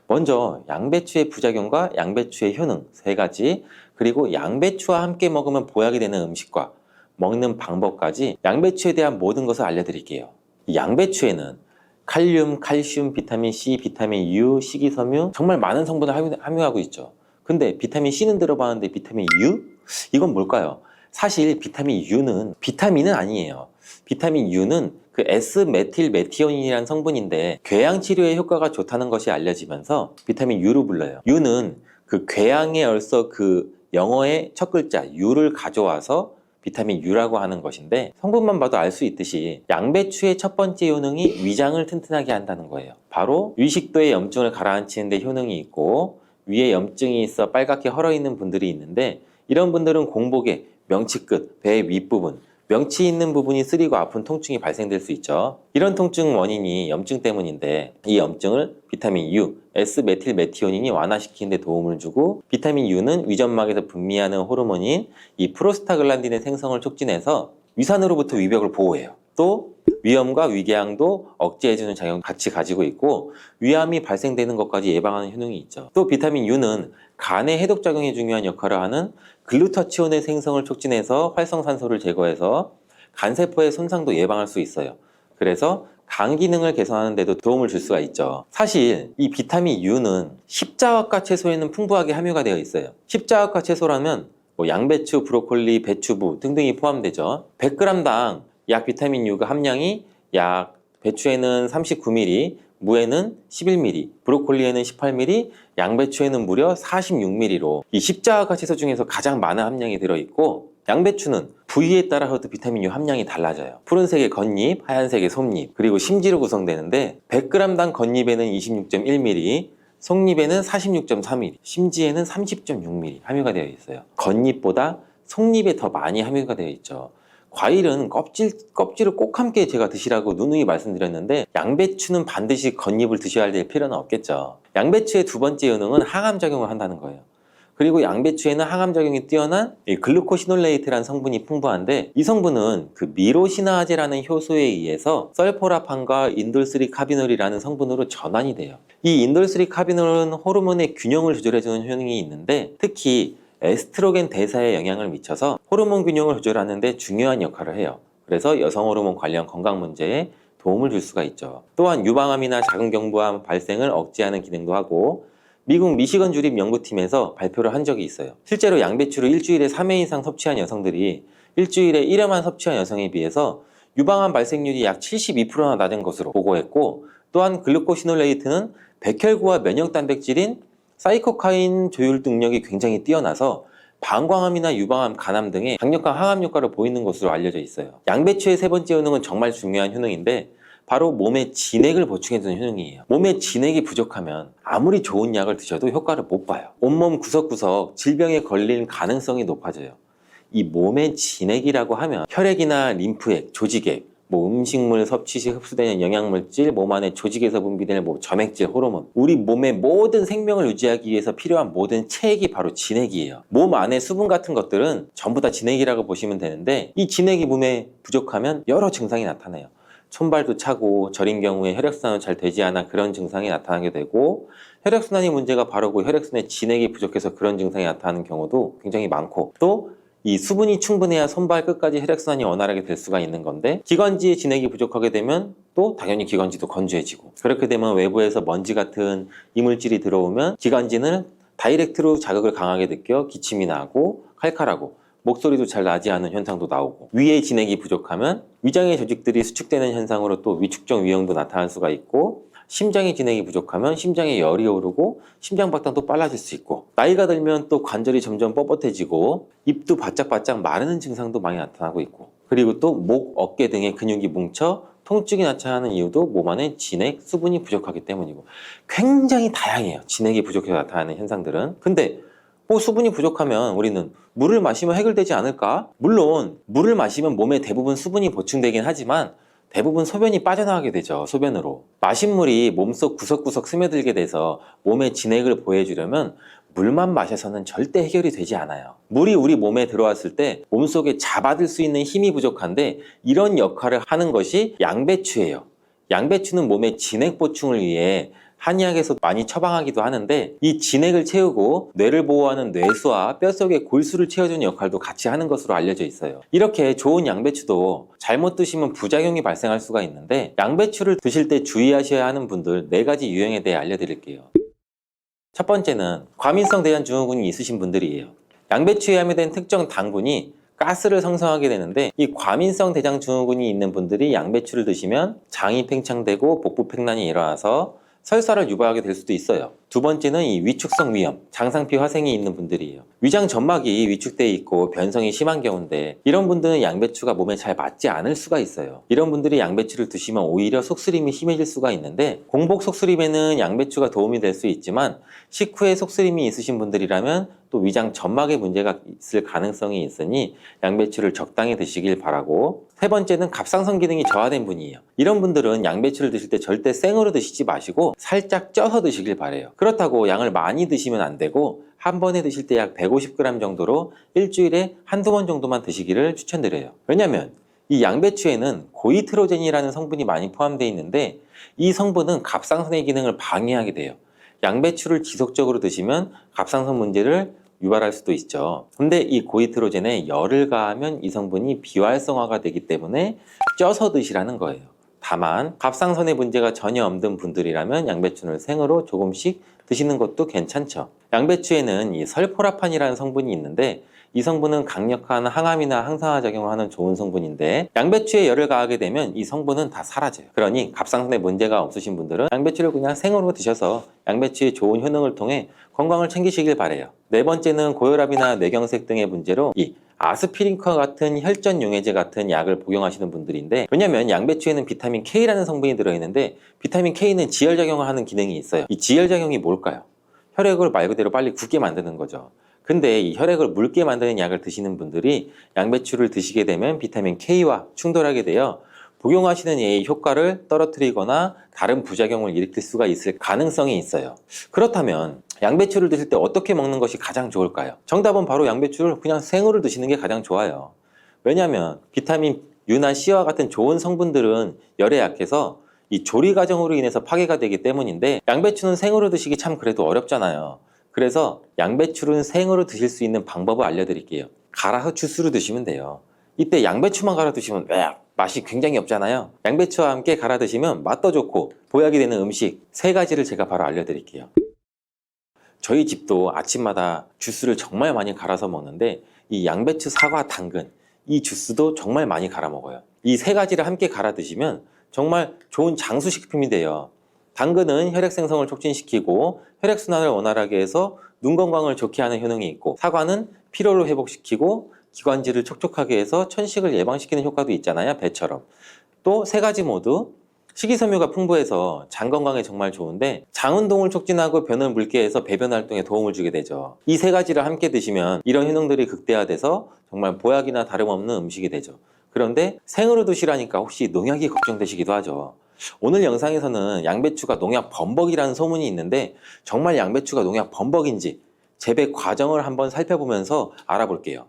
먼저 양배추의 부작용과 양배추의 효능 세 가지, 그리고 양배추와 함께 먹으면 보약이 되는 음식과 먹는 방법까지 양배추에 대한 모든 것을 알려드릴게요. 이 양배추에는 칼륨, 칼슘, 비타민 C, 비타민 U, 식이섬유 정말 많은 성분을 함유하고 있죠. 근데 비타민 C는 들어봤는데 비타민 U? 이건 뭘까요? 사실 비타민 U는 비타민은 아니에요. 비타민 U는 그 S메틸메티오닌이라는 성분인데 궤양 치료에 효과가 좋다는 것이 알려지면서 비타민 U로 불러요. U는 그 궤양에 얼서 그 영어의 첫 글자 U를 가져와서 비타민 U라고 하는 것인데 성분만 봐도 알 수 있듯이 양배추의 첫 번째 효능이 위장을 튼튼하게 한다는 거예요. 바로 위식도의 염증을 가라앉히는 데 효능이 있고 위에 염증이 있어 빨갛게 헐어있는 분들이 있는데 이런 분들은 공복에 명치 끝, 배 윗부분 명치 있는 부분이 쓰리고 아픈 통증이 발생될 수 있죠. 이런 통증 원인이 염증 때문인데 이 염증을 비타민 U, S메틸메티오닌이 완화시키는 데 도움을 주고 비타민 U는 위점막에서 분비하는 호르몬인 이 프로스타글란딘의 생성을 촉진해서 위산으로부터 위벽을 보호해요. 또 위염과 위궤양도 억제해주는 작용을 같이 가지고 있고 위암이 발생되는 것까지 예방하는 효능이 있죠. 또 비타민 U는 간의 해독작용에 중요한 역할을 하는 글루타치온의 생성을 촉진해서 활성산소를 제거해서 간세포의 손상도 예방할 수 있어요. 그래서 간 기능을 개선하는 데도 도움을 줄 수가 있죠. 사실 이 비타민 U는 십자화과 채소에는 풍부하게 함유가 되어 있어요. 십자화과 채소라면 뭐 양배추, 브로콜리, 배추부 등등이 포함되죠. 100g당 약 비타민 U가 함량이 약 배추에는 39mg, 무에는 11mg, 브로콜리에는 18mg, 양배추에는 무려 46mg로 이 십자화과 채소 중에서 가장 많은 함량이 들어있고 양배추는 부위에 따라서도 비타민 U 함량이 달라져요. 푸른색의 겉잎, 하얀색의 속잎, 그리고 심지로 구성되는데 100g당 겉잎에는 26.1mg, 속잎에는 46.3mg, 심지에는 30.6mg 함유가 되어 있어요. 겉잎보다 속잎에 더 많이 함유가 되어 있죠. 과일은 껍질을 꼭 함께 제가 드시라고 누누이 말씀드렸는데 양배추는 반드시 겉잎을 드셔야 될 필요는 없겠죠. 양배추의 두 번째 효능은 항암작용을 한다는 거예요. 그리고 양배추에는 항암작용이 뛰어난 글루코시놀레이트라는 성분이 풍부한데 이 성분은 그 미로시나아제라는 효소에 의해서 설포라판과 인돌3카비놀이라는 성분으로 전환이 돼요. 이 인돌3카비놀은 호르몬의 균형을 조절해주는 효능이 있는데 특히 에스트로겐 대사에 영향을 미쳐서 호르몬 균형을 조절하는 데 중요한 역할을 해요. 그래서 여성 호르몬 관련 건강 문제에 도움을 줄 수가 있죠. 또한 유방암이나 자궁경부암 발생을 억제하는 기능도 하고 미국 미시건 주립 연구팀에서 발표를 한 적이 있어요. 실제로 양배추를 일주일에 3회 이상 섭취한 여성들이 일주일에 1회만 섭취한 여성에 비해서 유방암 발생률이 약 72%나 낮은 것으로 보고했고 또한 글루코시놀레이트는 백혈구와 면역 단백질인 사이코카인 조율 능력이 굉장히 뛰어나서 방광암이나 유방암, 간암 등의 강력한 항암 효과를 보이는 것으로 알려져 있어요. 양배추의 세 번째 효능은 정말 중요한 효능인데 바로 몸에 진액을 보충해주는 효능이에요. 몸에 진액이 부족하면 아무리 좋은 약을 드셔도 효과를 못 봐요. 온몸 구석구석 질병에 걸릴 가능성이 높아져요. 이 몸의 진액이라고 하면 혈액이나 림프액, 조직액, 음식물 섭취 시 흡수되는 영양물질, 몸 안에 조직에서 분비되는 점액질, 호르몬 우리 몸의 모든 생명을 유지하기 위해서 필요한 모든 체액이 바로 진액이에요. 몸 안에 수분 같은 것들은 전부 다 진액이라고 보시면 되는데 이 진액이 몸에 부족하면 여러 증상이 나타나요. 손발도 차고 저린 경우에 혈액순환이 잘 되지 않아 그런 증상이 나타나게 되고 혈액순환이 문제가 바로 그 혈액순환에 진액이 부족해서 그런 증상이 나타나는 경우도 굉장히 많고 또 이 수분이 충분해야 손발 끝까지 혈액순환이 원활하게 될 수가 있는 건데 기관지에 진액이 부족하게 되면 또 당연히 기관지도 건조해지고 그렇게 되면 외부에서 먼지 같은 이물질이 들어오면 기관지는 다이렉트로 자극을 강하게 느껴 기침이 나고 칼칼하고 목소리도 잘 나지 않은 현상도 나오고 위에 진액이 부족하면 위장의 조직들이 수축되는 현상으로 또 위축적 위험도 나타날 수가 있고 심장의 진액이 부족하면 심장에 열이 오르고 심장박동도 빨라질 수 있고 나이가 들면 또 관절이 점점 뻣뻣해지고 입도 바짝바짝 마르는 증상도 많이 나타나고 있고 그리고 또 목, 어깨 등의 근육이 뭉쳐 통증이 나타나는 이유도 몸 안에 진액, 수분이 부족하기 때문이고 굉장히 다양해요. 진액이 부족해서 나타나는 현상들은. 근데 수분이 부족하면 우리는 물을 마시면 해결되지 않을까? 물론 물을 마시면 몸에 대부분 수분이 보충되긴 하지만 대부분 소변이 빠져나가게 되죠. 소변으로. 마신 물이 몸속 구석구석 스며들게 돼서 몸에 진액을 보해주려면 물만 마셔서는 절대 해결이 되지 않아요. 물이 우리 몸에 들어왔을 때 몸속에 잡아들 수 있는 힘이 부족한데 이런 역할을 하는 것이 양배추예요. 양배추는 몸의 진액 보충을 위해 한의학에서 많이 처방하기도 하는데 이 진액을 채우고 뇌를 보호하는 뇌수와 뼛속의 골수를 채워주는 역할도 같이 하는 것으로 알려져 있어요. 이렇게 좋은 양배추도 잘못 드시면 부작용이 발생할 수가 있는데 양배추를 드실 때 주의하셔야 하는 분들 4가지 유형에 대해 알려드릴게요. 첫 번째는 과민성 대장증후군이 있으신 분들이에요. 양배추에 함유된 특정 당분이 가스를 생성하게 되는데, 이 과민성 대장 증후군이 있는 분들이 양배추를 드시면 장이 팽창되고 복부 팽난이 일어나서 설사를 유발하게 될 수도 있어요. 두 번째는 이 위축성 위염, 장상피 화생이 있는 분들이에요. 위장 점막이 위축돼 있고 변성이 심한 경우인데, 이런 분들은 양배추가 몸에 잘 맞지 않을 수가 있어요. 이런 분들이 양배추를 드시면 오히려 속쓰림이 심해질 수가 있는데, 공복 속쓰림에는 양배추가 도움이 될 수 있지만 식후에 속쓰림이 있으신 분들이라면 또 위장 점막에 문제가 있을 가능성이 있으니 양배추를 적당히 드시길 바라고, 세 번째는 갑상선 기능이 저하된 분이에요. 이런 분들은 양배추를 드실 때 절대 생으로 드시지 마시고 살짝 쪄서 드시길 바래요. 그렇다고 양을 많이 드시면 안 되고, 한 번에 드실 때 약 150g 정도로 일주일에 한두 번 정도만 드시기를 추천드려요. 왜냐면 이 양배추에는 고이트로젠이라는 성분이 많이 포함되어 있는데, 이 성분은 갑상선의 기능을 방해하게 돼요. 양배추를 지속적으로 드시면 갑상선 문제를 유발할 수도 있죠. 근데 이 고이트로젠에 열을 가하면 이 성분이 비활성화가 되기 때문에 쪄서 드시라는 거예요. 다만 갑상선에 문제가 전혀 없는 분들이라면 양배추를 생으로 조금씩 드시는 것도 괜찮죠. 양배추에는 이 설포라판이라는 성분이 있는데, 이 성분은 강력한 항암이나 항산화 작용을 하는 좋은 성분인데, 양배추에 열을 가하게 되면 이 성분은 다 사라져요. 그러니 갑상선에 문제가 없으신 분들은 양배추를 그냥 생으로 드셔서 양배추의 좋은 효능을 통해 건강을 챙기시길 바래요. 네 번째는 고혈압이나 뇌경색 등의 문제로 이 아스피린과 같은 혈전 용해제 같은 약을 복용하시는 분들인데, 왜냐면 양배추에는 비타민 K라는 성분이 들어있는데, 비타민 K는 지혈작용을 하는 기능이 있어요. 이 지혈작용이 뭘까요? 혈액을 말 그대로 빨리 굳게 만드는 거죠. 근데 이 혈액을 묽게 만드는 약을 드시는 분들이 양배추를 드시게 되면 비타민 K와 충돌하게 되어 복용하시는 약의 효과를 떨어뜨리거나 다른 부작용을 일으킬 수가 있을 가능성이 있어요. 그렇다면 양배추를 드실 때 어떻게 먹는 것이 가장 좋을까요? 정답은 바로 양배추를 그냥 생으로 드시는 게 가장 좋아요. 왜냐하면 비타민 U나 C와 같은 좋은 성분들은 열에 약해서 이 조리 과정으로 인해서 파괴가 되기 때문인데, 양배추는 생으로 드시기 참 그래도 어렵잖아요. 그래서 양배추는 생으로 드실 수 있는 방법을 알려드릴게요. 갈아서 주스로 드시면 돼요. 이때 양배추만 갈아 드시면 맛이 굉장히 없잖아요. 양배추와 함께 갈아 드시면 맛도 좋고 보약이 되는 음식 3가지를 제가 바로 알려드릴게요. 저희 집도 아침마다 주스를 정말 많이 갈아서 먹는데, 이 양배추, 사과, 당근 이 주스도 정말 많이 갈아 먹어요. 이 3가지를 함께 갈아 드시면 정말 좋은 장수식품이 돼요. 당근은 혈액 생성을 촉진시키고 혈액순환을 원활하게 해서 눈 건강을 좋게 하는 효능이 있고, 사과는 피로를 회복시키고 기관지를 촉촉하게 해서 천식을 예방시키는 효과도 있잖아요, 배처럼. 또 3가지 모두 식이섬유가 풍부해서 장 건강에 정말 좋은데, 장 운동을 촉진하고 변을 묽게 해서 배변 활동에 도움을 주게 되죠. 이 3가지를 함께 드시면 이런 효능들이 극대화돼서 정말 보약이나 다름없는 음식이 되죠. 그런데 생으로 드시라니까 혹시 농약이 걱정되시기도 하죠. 오늘 영상에서는 양배추가 농약 범벅이라는 소문이 있는데, 정말 양배추가 농약 범벅인지 재배 과정을 한번 살펴보면서 알아볼게요.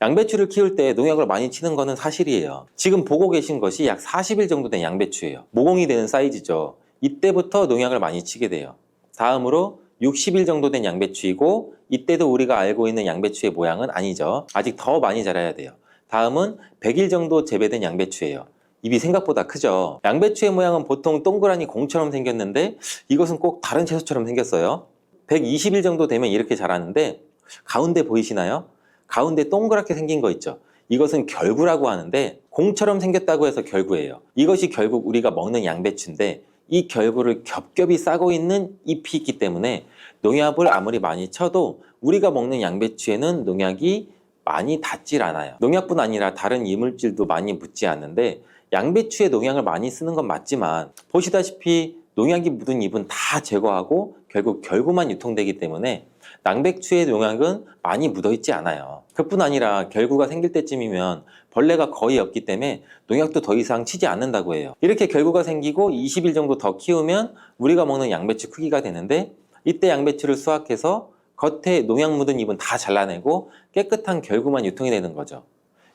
양배추를 키울 때 농약을 많이 치는 것은 사실이에요. 지금 보고 계신 것이 약 40일 정도 된 양배추예요. 모공이 되는 사이즈죠. 이때부터 농약을 많이 치게 돼요. 다음으로 60일 정도 된 양배추이고, 이때도 우리가 알고 있는 양배추의 모양은 아니죠. 아직 더 많이 자라야 돼요. 다음은 100일 정도 재배된 양배추예요. 입이 생각보다 크죠. 양배추의 모양은 보통 동그라니 공처럼 생겼는데, 이것은 꼭 다른 채소처럼 생겼어요. 120일 정도 되면 이렇게 자라는데, 가운데 보이시나요? 가운데 동그랗게 생긴 거 있죠. 이것은 결구라고 하는데, 공처럼 생겼다고 해서 결구예요. 이것이 결국 우리가 먹는 양배추인데, 이 결구를 겹겹이 싸고 있는 잎이 있기 때문에 농약을 아무리 많이 쳐도 우리가 먹는 양배추에는 농약이 많이 닿질 않아요. 농약뿐 아니라 다른 이물질도 많이 묻지 않는데, 양배추에 농약을 많이 쓰는 건 맞지만 보시다시피 농약이 묻은 잎은 다 제거하고 결국 결구만 유통되기 때문에 양배추의 농약은 많이 묻어있지 않아요. 그뿐 아니라 결구가 생길 때쯤이면 벌레가 거의 없기 때문에 농약도 더 이상 치지 않는다고 해요. 이렇게 결구가 생기고 20일 정도 더 키우면 우리가 먹는 양배추 크기가 되는데, 이때 양배추를 수확해서 겉에 농약 묻은 잎은 다 잘라내고 깨끗한 결구만 유통이 되는 거죠.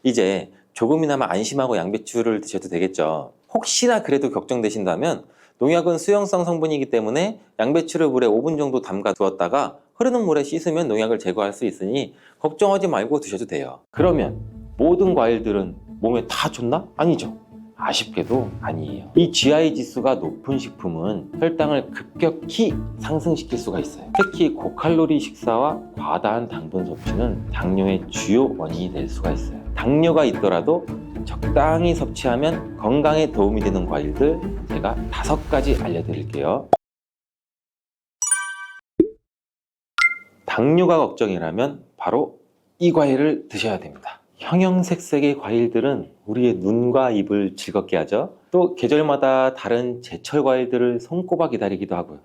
이제 조금이나마 안심하고 양배추를 드셔도 되겠죠. 혹시나 그래도 걱정되신다면, 농약은 수용성 성분이기 때문에 양배추를 물에 5분 정도 담가 두었다가 흐르는 물에 씻으면 농약을 제거할 수 있으니 걱정하지 말고 드셔도 돼요. 그러면 모든 과일들은 몸에 다 좋나? 아니죠. 아쉽게도 아니에요. 이 GI 지수가 높은 식품은 혈당을 급격히 상승시킬 수가 있어요. 특히 고칼로리 식사와 과다한 당분 섭취는 당뇨의 주요 원인이 될 수가 있어요. 당뇨가 있더라도 적당히 섭취하면 건강에 도움이 되는 과일들 제가 5가지 알려드릴게요. 당뇨가 걱정이라면 바로 이 과일을 드셔야 됩니다. 형형색색의 과일들은 우리의 눈과 입을 즐겁게 하죠. 또 계절마다 다른 제철 과일들을 손꼽아 기다리기도 하고요.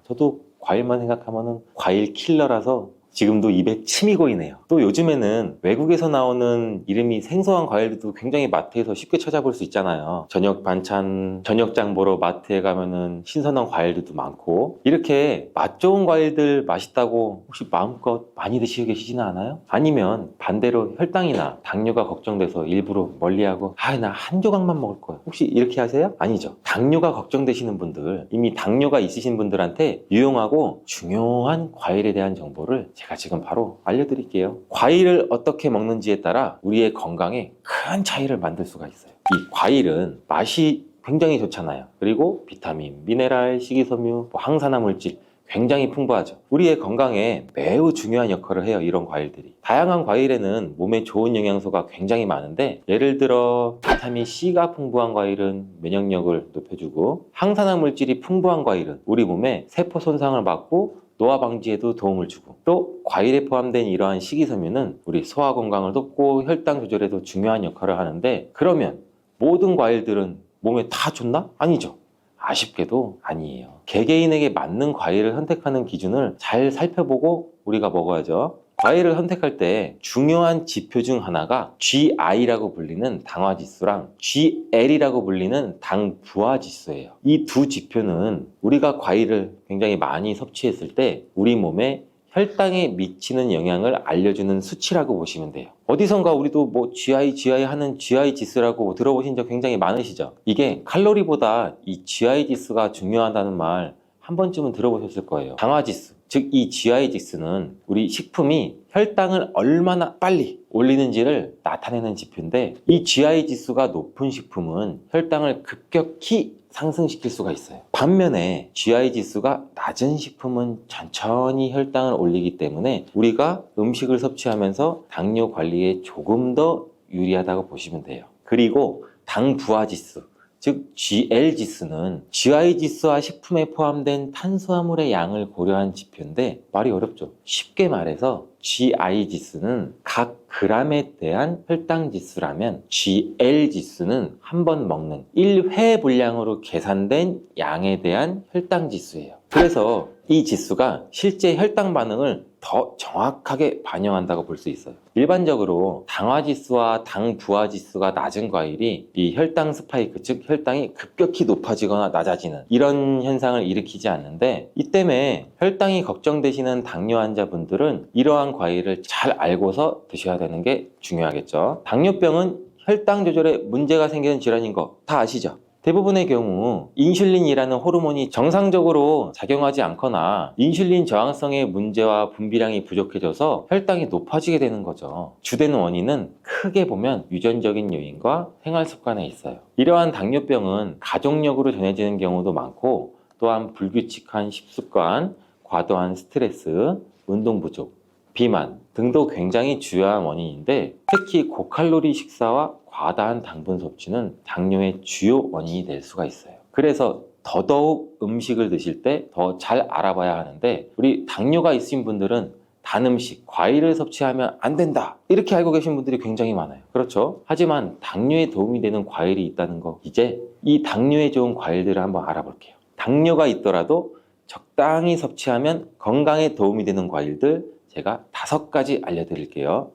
저도 과일만 생각하면 과일 킬러라서 지금도 입에 침이 고이네요. 또 요즘에는 외국에서 나오는 이름이 생소한 과일들도 굉장히 마트에서 쉽게 찾아볼 수 있잖아요. 저녁 반찬, 저녁장 보러 마트에 가면은 신선한 과일들도 많고, 이렇게 맛 좋은 과일들 맛있다고 혹시 마음껏 많이 드시고 계시지는 않아요? 아니면 반대로 혈당이나 당뇨가 걱정돼서 일부러 멀리하고 나 한 조각만 먹을 거야, 혹시 이렇게 하세요? 아니죠. 당뇨가 걱정되시는 분들, 이미 당뇨가 있으신 분들한테 유용하고 중요한 과일에 대한 정보를 제가 지금 바로 알려드릴게요. 과일을 어떻게 먹는지에 따라 우리의 건강에 큰 차이를 만들 수가 있어요. 이 과일은 맛이 굉장히 좋잖아요. 그리고 비타민, 미네랄, 식이섬유, 항산화 물질 굉장히 풍부하죠. 우리의 건강에 매우 중요한 역할을 해요, 이런 과일들이. 다양한 과일에는 몸에 좋은 영양소가 굉장히 많은데, 예를 들어 비타민 C가 풍부한 과일은 면역력을 높여주고, 항산화 물질이 풍부한 과일은 우리 몸에 세포 손상을 막고 노화 방지에도 도움을 주고, 또 과일에 포함된 이러한 식이섬유는 우리 소화 건강을 돕고 혈당 조절에도 중요한 역할을 하는데, 그러면 모든 과일들은 몸에 다 좋나? 아니죠. 아쉽게도 아니에요. 개개인에게 맞는 과일을 선택하는 기준을 잘 살펴보고 우리가 먹어야죠. 과일을 선택할 때 중요한 지표 중 하나가 GI라고 불리는 당화지수랑 GL이라고 불리는 당부하지수예요. 이 두 지표는 우리가 과일을 굉장히 많이 섭취했을 때 우리 몸에 혈당에 미치는 영향을 알려주는 수치라고 보시면 돼요. 어디선가 우리도 GI 하는 GI 지수라고 들어보신 적 굉장히 많으시죠? 이게 칼로리보다 이 GI 지수가 중요하다는 말 한 번쯤은 들어보셨을 거예요. 당화지수, 즉 이 GI 지수는 우리 식품이 혈당을 얼마나 빨리 올리는지를 나타내는 지표인데, 이 GI 지수가 높은 식품은 혈당을 급격히 상승시킬 수가 있어요. 반면에 GI 지수가 낮은 식품은 천천히 혈당을 올리기 때문에 우리가 음식을 섭취하면서 당뇨 관리에 조금 더 유리하다고 보시면 돼요. 그리고 당 부하 지수, 즉 GL 지수는 GI 지수와 식품에 포함된 탄수화물의 양을 고려한 지표인데, 말이 어렵죠. 쉽게 말해서 GI 지수는 각 그램에 대한 혈당 지수라면 GL 지수는 한 번 먹는 1회 분량으로 계산된 양에 대한 혈당 지수예요. 그래서 이 지수가 실제 혈당 반응을 더 정확하게 반영한다고 볼 수 있어요. 일반적으로 당화지수와 당부하지수가 낮은 과일이 이 혈당 스파이크, 즉 혈당이 급격히 높아지거나 낮아지는 이런 현상을 일으키지 않는데, 이 때문에 혈당이 걱정되시는 당뇨 환자분들은 이러한 과일을 잘 알고서 드셔야 되는 게 중요하겠죠. 당뇨병은 혈당 조절에 문제가 생기는 질환인 거 다 아시죠? 대부분의 경우 인슐린이라는 호르몬이 정상적으로 작용하지 않거나 인슐린 저항성의 문제와 분비량이 부족해져서 혈당이 높아지게 되는 거죠. 주된 원인은 크게 보면 유전적인 요인과 생활 습관에 있어요. 이러한 당뇨병은 가족력으로 전해지는 경우도 많고, 또한 불규칙한 식습관, 과도한 스트레스, 운동 부족, 비만 등도 굉장히 주요한 원인인데, 특히 고칼로리 식사와 과다한 당분 섭취는 당뇨의 주요 원인이 될 수가 있어요. 그래서 더더욱 음식을 드실 때 더 잘 알아봐야 하는데, 우리 당뇨가 있으신 분들은 단 음식, 과일을 섭취하면 안 된다, 이렇게 알고 계신 분들이 굉장히 많아요. 그렇죠? 하지만 당뇨에 도움이 되는 과일이 있다는 거, 이제 이 당뇨에 좋은 과일들을 한번 알아볼게요. 당뇨가 있더라도 적당히 섭취하면 건강에 도움이 되는 과일들 제가 5가지 알려드릴게요.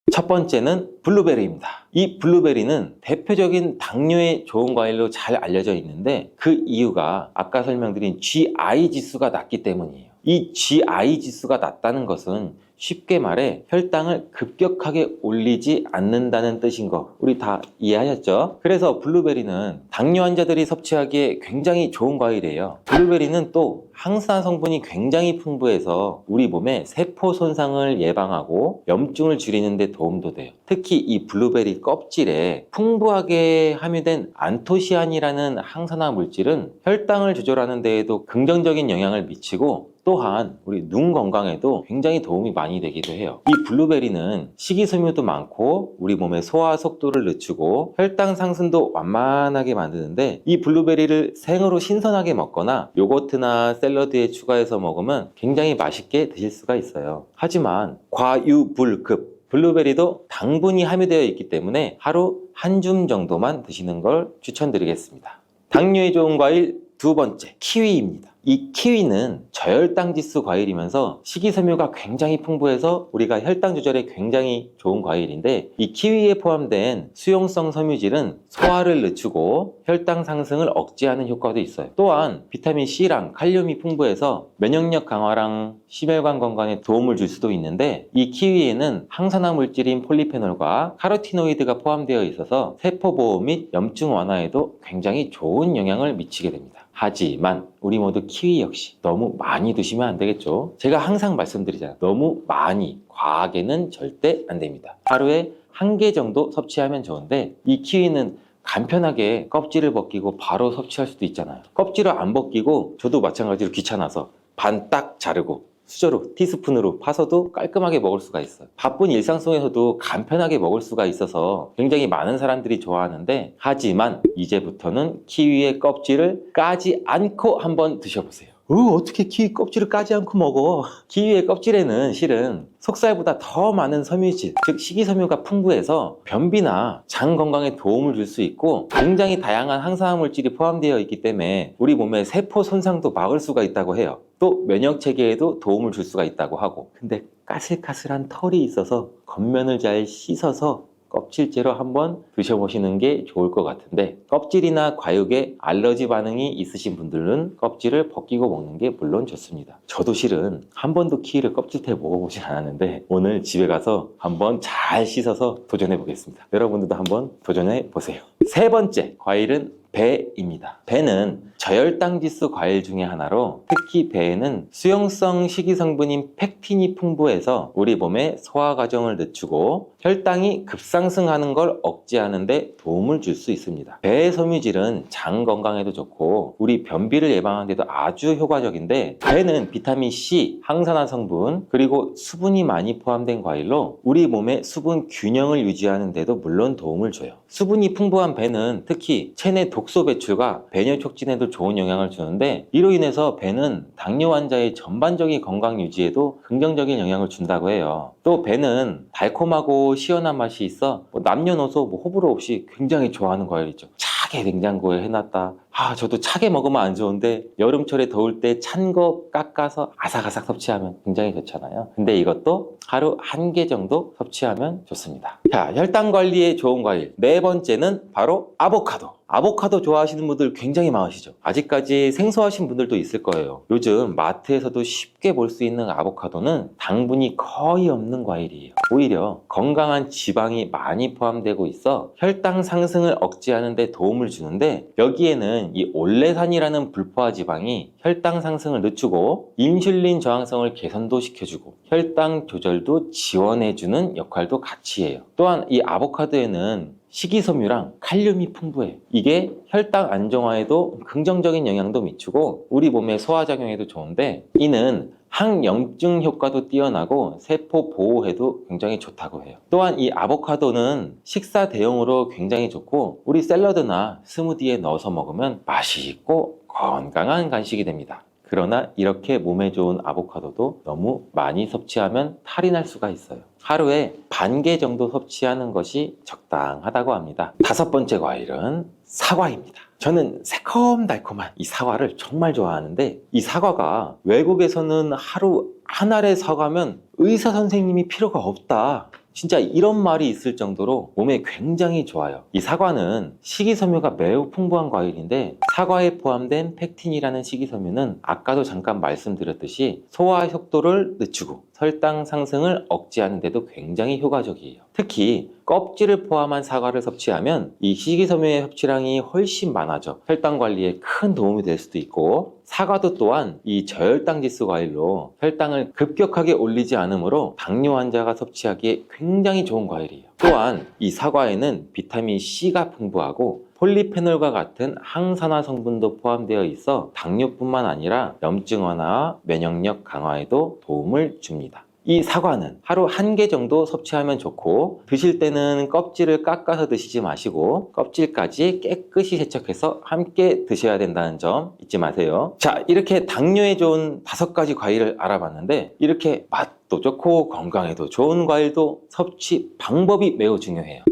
첫 번째는 블루베리입니다. 이 블루베리는 대표적인 당뇨에 좋은 과일로 잘 알려져 있는데, 그 이유가 아까 설명드린 GI 지수가 낮기 때문이에요. 이 GI 지수가 낮다는 것은 쉽게 말해 혈당을 급격하게 올리지 않는다는 뜻인 거 우리 다 이해하셨죠? 그래서 블루베리는 당뇨 환자들이 섭취하기에 굉장히 좋은 과일이에요. 블루베리는 또 항산화 성분이 굉장히 풍부해서 우리 몸의 세포 손상을 예방하고 염증을 줄이는 데 도움도 돼요. 특히 이 블루베리 껍질에 풍부하게 함유된 안토시아닌이라는 항산화 물질은 혈당을 조절하는 데에도 긍정적인 영향을 미치고 또한 우리 눈 건강에도 굉장히 도움이 많이 되기도 해요. 이 블루베리는 식이섬유도 많고 우리 몸의 소화 속도를 늦추고 혈당 상승도 완만하게 만드는데 이 블루베리를 생으로 신선하게 먹거나 요거트나 샐러드에 추가해서 먹으면 굉장히 맛있게 드실 수가 있어요. 하지만 과유불급 블루베리도 당분이 함유되어 있기 때문에 하루 한 줌 정도만 드시는 걸 추천드리겠습니다. 당뇨에 좋은 과일 두 번째, 키위입니다. 이 키위는 저혈당 지수 과일이면서 식이섬유가 굉장히 풍부해서 우리가 혈당 조절에 굉장히 좋은 과일인데 이 키위에 포함된 수용성 섬유질은 소화를 늦추고 혈당 상승을 억제하는 효과도 있어요. 또한 비타민 C랑 칼륨이 풍부해서 면역력 강화랑 심혈관 건강에 도움을 줄 수도 있는데 이 키위에는 항산화 물질인 폴리페놀과 카로티노이드가 포함되어 있어서 세포 보호 및 염증 완화에도 굉장히 좋은 영향을 미치게 됩니다. 하지만 우리 모두 키위 역시 너무 많이 드시면 안 되겠죠. 제가 항상 말씀드리잖아요. 너무 많이, 과하게는 절대 안 됩니다. 하루에 한 개 정도 섭취하면 좋은데 이 키위는 간편하게 껍질을 벗기고 바로 섭취할 수도 있잖아요. 껍질을 안 벗기고 저도 마찬가지로 귀찮아서 반 딱 자르고 수저로 티스푼으로 파서도 깔끔하게 먹을 수가 있어요. 바쁜 일상 속에서도 간편하게 먹을 수가 있어서 굉장히 많은 사람들이 좋아하는데 하지만 이제부터는 키위의 껍질을 까지 않고 한번 드셔보세요. 어떻게 키위 껍질을 까지 않고 먹어? 키위의 껍질에는 실은 속살보다 더 많은 섬유질, 즉 식이섬유가 풍부해서 변비나 장 건강에 도움을 줄 수 있고 굉장히 다양한 항산화 물질이 포함되어 있기 때문에 우리 몸의 세포 손상도 막을 수가 있다고 해요. 또 면역 체계에도 도움을 줄 수가 있다고 하고 근데 까슬까슬한 털이 있어서 겉면을 잘 씻어서 껍질째로 한번 드셔보시는 게 좋을 것 같은데 껍질이나 과육에 알러지 반응이 있으신 분들은 껍질을 벗기고 먹는 게 물론 좋습니다. 저도 실은 한 번도 키위를 껍질째 먹어보진 않았는데 오늘 집에 가서 한번 잘 씻어서 도전해 보겠습니다. 여러분들도 한번 도전해 보세요. 세 번째 과일은 배입니다. 배는 저혈당 지수 과일 중에 하나로 특히 배에는 수용성 식이성분인 펙틴이 풍부해서 우리 몸의 소화 과정을 늦추고 혈당이 급상승하는 걸 억제하는 데 도움을 줄 수 있습니다. 배의 섬유질은 장 건강에도 좋고 우리 변비를 예방하는 데도 아주 효과적인데 배는 비타민 C, 항산화 성분 그리고 수분이 많이 포함된 과일로 우리 몸의 수분 균형을 유지하는 데도 물론 도움을 줘요. 수분이 풍부한 배는 특히 체내 독소 배출과 배뇨 촉진에도 좋은 영향을 주는데 이로 인해서 배는 당뇨 환자의 전반적인 건강 유지에도 긍정적인 영향을 준다고 해요. 또 배는 달콤하고 시원한 맛이 있어 남녀노소 호불호 없이 굉장히 좋아하는 과일이죠. 차게 냉장고에 해놨다. 저도 차게 먹으면 안 좋은데 여름철에 더울 때 찬 거 깎아서 아삭아삭 섭취하면 굉장히 좋잖아요. 근데 이것도 하루 한 개 정도 섭취하면 좋습니다. 자, 혈당 관리에 좋은 과일 네 번째는 바로 아보카도. 아보카도 좋아하시는 분들 굉장히 많으시죠. 아직까지 생소하신 분들도 있을 거예요. 요즘 마트에서도 쉽게 볼 수 있는 아보카도는 당분이 거의 없는 과일이에요. 오히려 건강한 지방이 많이 포함되고 있어 혈당 상승을 억제하는 데 도움을 주는데 여기에는 이 올레산이라는 불포화 지방이 혈당 상승을 늦추고 인슐린 저항성을 개선도 시켜주고 혈당 조절도 지원해주는 역할도 같이 해요. 또한 이 아보카도에는 식이섬유랑 칼륨이 풍부해. 이게 혈당 안정화에도 긍정적인 영향도 미치고 우리 몸의 소화작용에도 좋은데 이는 항염증 효과도 뛰어나고 세포 보호에도 굉장히 좋다고 해요. 또한 이 아보카도는 식사 대용으로 굉장히 좋고 우리 샐러드나 스무디에 넣어서 먹으면 맛있고 건강한 간식이 됩니다. 그러나 이렇게 몸에 좋은 아보카도도 너무 많이 섭취하면 탈이 날 수가 있어요. 하루에 반 개 정도 섭취하는 것이 적당하다고 합니다. 다섯 번째 과일은 사과입니다. 저는 새콤달콤한 이 사과를 정말 좋아하는데 이 사과가 외국에서는 하루 한 알의 사과면 의사 선생님이 필요가 없다. 진짜 이런 말이 있을 정도로 몸에 굉장히 좋아요. 이 사과는 식이섬유가 매우 풍부한 과일인데 사과에 포함된 펙틴이라는 식이섬유는 아까도 잠깐 말씀드렸듯이 소화 속도를 늦추고 혈당 상승을 억제하는 데도 굉장히 효과적이에요. 특히 껍질을 포함한 사과를 섭취하면 이 식이섬유의 섭취량이 훨씬 많아져 혈당 관리에 큰 도움이 될 수도 있고, 사과도 또한 이 저혈당 지수 과일로 혈당을 급격하게 올리지 않으므로 당뇨 환자가 섭취하기에 굉장히 좋은 과일이에요. 또한 이 사과에는 비타민 C가 풍부하고 폴리페놀과 같은 항산화 성분도 포함되어 있어 당뇨뿐만 아니라 염증 완화와 면역력 강화에도 도움을 줍니다. 이 사과는 하루 1개 정도 섭취하면 좋고, 드실 때는 껍질을 깎아서 드시지 마시고 껍질까지 깨끗이 세척해서 함께 드셔야 된다는 점 잊지 마세요. 자, 이렇게 당뇨에 좋은 5가지 과일을 알아봤는데, 이렇게 맛도 좋고 건강에도 좋은 과일도 섭취 방법이 매우 중요해요.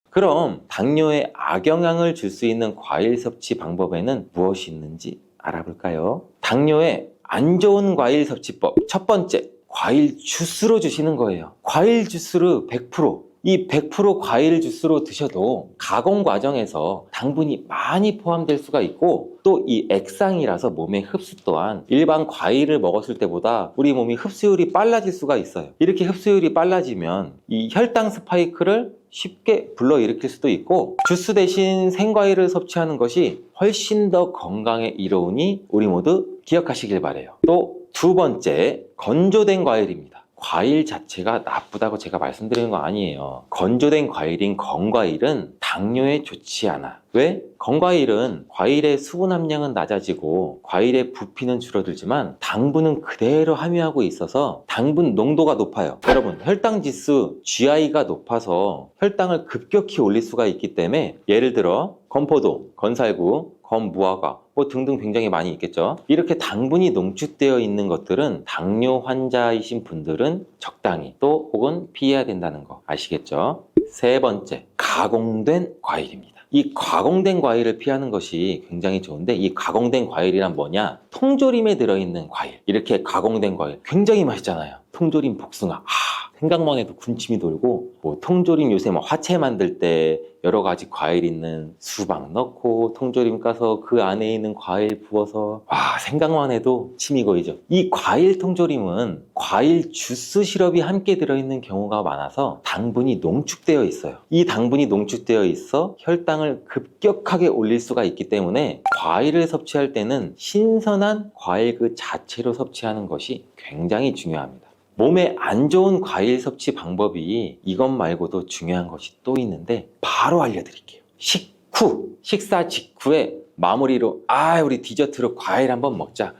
그럼 당뇨에 악영향을 줄 수 있는 과일 섭취 방법에는 무엇이 있는지 알아볼까요? 당뇨에 안 좋은 과일 섭취법, 첫 번째, 과일 주스로 주시는 거예요. 과일 주스를 100%, 이 100% 과일 주스로 드셔도 가공 과정에서 당분이 많이 포함될 수가 있고, 또 이 액상이라서 몸의 흡수 또한 일반 과일을 먹었을 때보다 우리 몸이 흡수율이 빨라질 수가 있어요. 이렇게 흡수율이 빨라지면 이 혈당 스파이크를 쉽게 불러일으킬 수도 있고, 주스 대신 생과일을 섭취하는 것이 훨씬 더 건강에 이로우니 우리 모두 기억하시길 바라요. 또 두 번째, 건조된 과일입니다. 과일 자체가 나쁘다고 제가 말씀드리는 거 아니에요. 건조된 과일인 건과일은 당뇨에 좋지 않아. 왜? 건과일은 과일의 수분 함량은 낮아지고 과일의 부피는 줄어들지만 당분은 그대로 함유하고 있어서 당분 농도가 높아요. 여러분, 혈당 지수 GI가 높아서 혈당을 급격히 올릴 수가 있기 때문에, 예를 들어 건포도, 건살구, 건무화과 등등 굉장히 많이 있겠죠. 이렇게 당분이 농축되어 있는 것들은 당뇨 환자이신 분들은 적당히 또 혹은 피해야 된다는 거 아시겠죠? 세 번째, 가공된 과일입니다. 이 가공된 과일을 피하는 것이 굉장히 좋은데, 이 가공된 과일이란 뭐냐? 통조림에 들어있는 과일. 이렇게 가공된 과일 굉장히 맛있잖아요. 통조림 복숭아, 생각만 해도 군침이 돌고, 통조림 요새 화채 만들 때 여러 가지 과일 있는 수박 넣고 통조림 까서 그 안에 있는 과일 부어서, 생각만 해도 침이 고이죠. 이 과일 통조림은 과일 주스 시럽이 함께 들어있는 경우가 많아서 당분이 농축되어 있어요. 이 당분이 농축되어 있어 혈당을 급격하게 올릴 수가 있기 때문에 과일을 섭취할 때는 신선한 과일 그 자체로 섭취하는 것이 굉장히 중요합니다. 몸에 안 좋은 과일 섭취 방법이 이것 말고도 중요한 것이 또 있는데 바로 알려드릴게요. 식사 직후에 마무리로 우리 디저트로 과일 한번 먹자.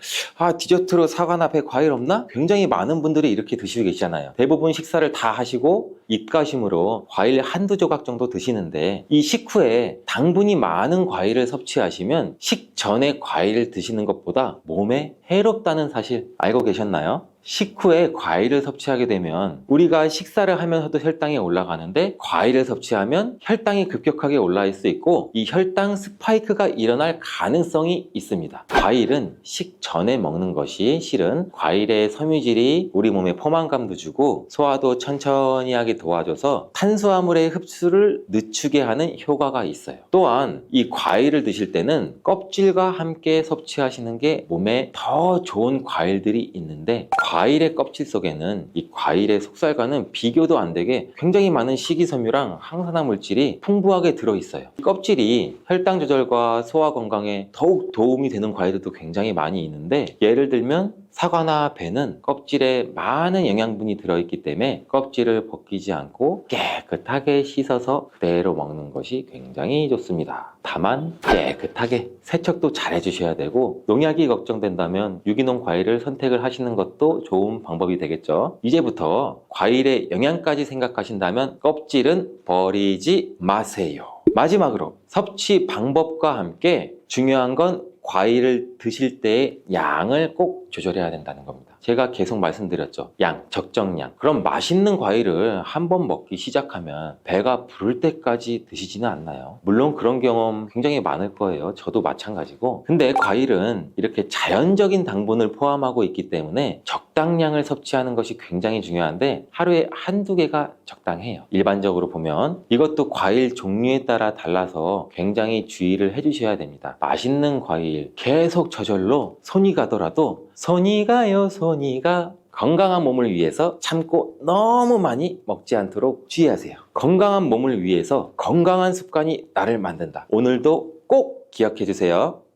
디저트로 사과나 배 과일 없나? 굉장히 많은 분들이 이렇게 드시고 계시잖아요. 대부분 식사를 다 하시고 입가심으로 과일 한두 조각 정도 드시는데, 이 식후에 당분이 많은 과일을 섭취하시면 식전에 과일을 드시는 것보다 몸에 해롭다는 사실 알고 계셨나요? 식후에 과일을 섭취하게 되면 우리가 식사를 하면서도 혈당이 올라가는데, 과일을 섭취하면 혈당이 급격하게 올라갈 수 있고 이 혈당 스파이크가 일어날 가능성이 있습니다. 과일은 식전에 먹는 것이 실은 과일의 섬유질이 우리 몸에 포만감도 주고 소화도 천천히 하게 도와줘서 탄수화물의 흡수를 늦추게 하는 효과가 있어요. 또한 이 과일을 드실 때는 껍질과 함께 섭취하시는 게 몸에 더 좋은 과일들이 있는데, 과일의 껍질 속에는 이 과일의 속살과는 비교도 안 되게 굉장히 많은 식이섬유랑 항산화 물질이 풍부하게 들어있어요. 이 껍질이 혈당 조절과 소화 건강에 더욱 도움이 되는 과일들도 굉장히 많이 있는데, 예를 들면 사과나 배는 껍질에 많은 영양분이 들어있기 때문에 껍질을 벗기지 않고 깨끗하게 씻어서 그대로 먹는 것이 굉장히 좋습니다. 다만 깨끗하게 세척도 잘 해주셔야 되고, 농약이 걱정된다면 유기농 과일을 선택을 하시는 것도 좋은 방법이 되겠죠. 이제부터 과일의 영양까지 생각하신다면 껍질은 버리지 마세요. 마지막으로 섭취 방법과 함께 중요한 건 과일을 드실 때의 양을 꼭 조절해야 된다는 겁니다. 제가 계속 말씀드렸죠. 양, 적정량. 그럼 맛있는 과일을 한 번 먹기 시작하면 배가 부를 때까지 드시지는 않나요? 물론 그런 경험 굉장히 많을 거예요. 저도 마찬가지고. 근데 과일은 이렇게 자연적인 당분을 포함하고 있기 때문에 적당량을 섭취하는 것이 굉장히 중요한데 하루에 한두 개가 적당해요. 일반적으로 보면 이것도 과일 종류에 따라 달라서 굉장히 주의를 해주셔야 됩니다. 맛있는 과일 계속 저절로 손이 가더라도 손이 가요 손이 가, 건강한 몸을 위해서 참고 너무 많이 먹지 않도록 주의하세요. 건강한 몸을 위해서 건강한 습관이 나를 만든다. 오늘도 꼭 기억해 주세요.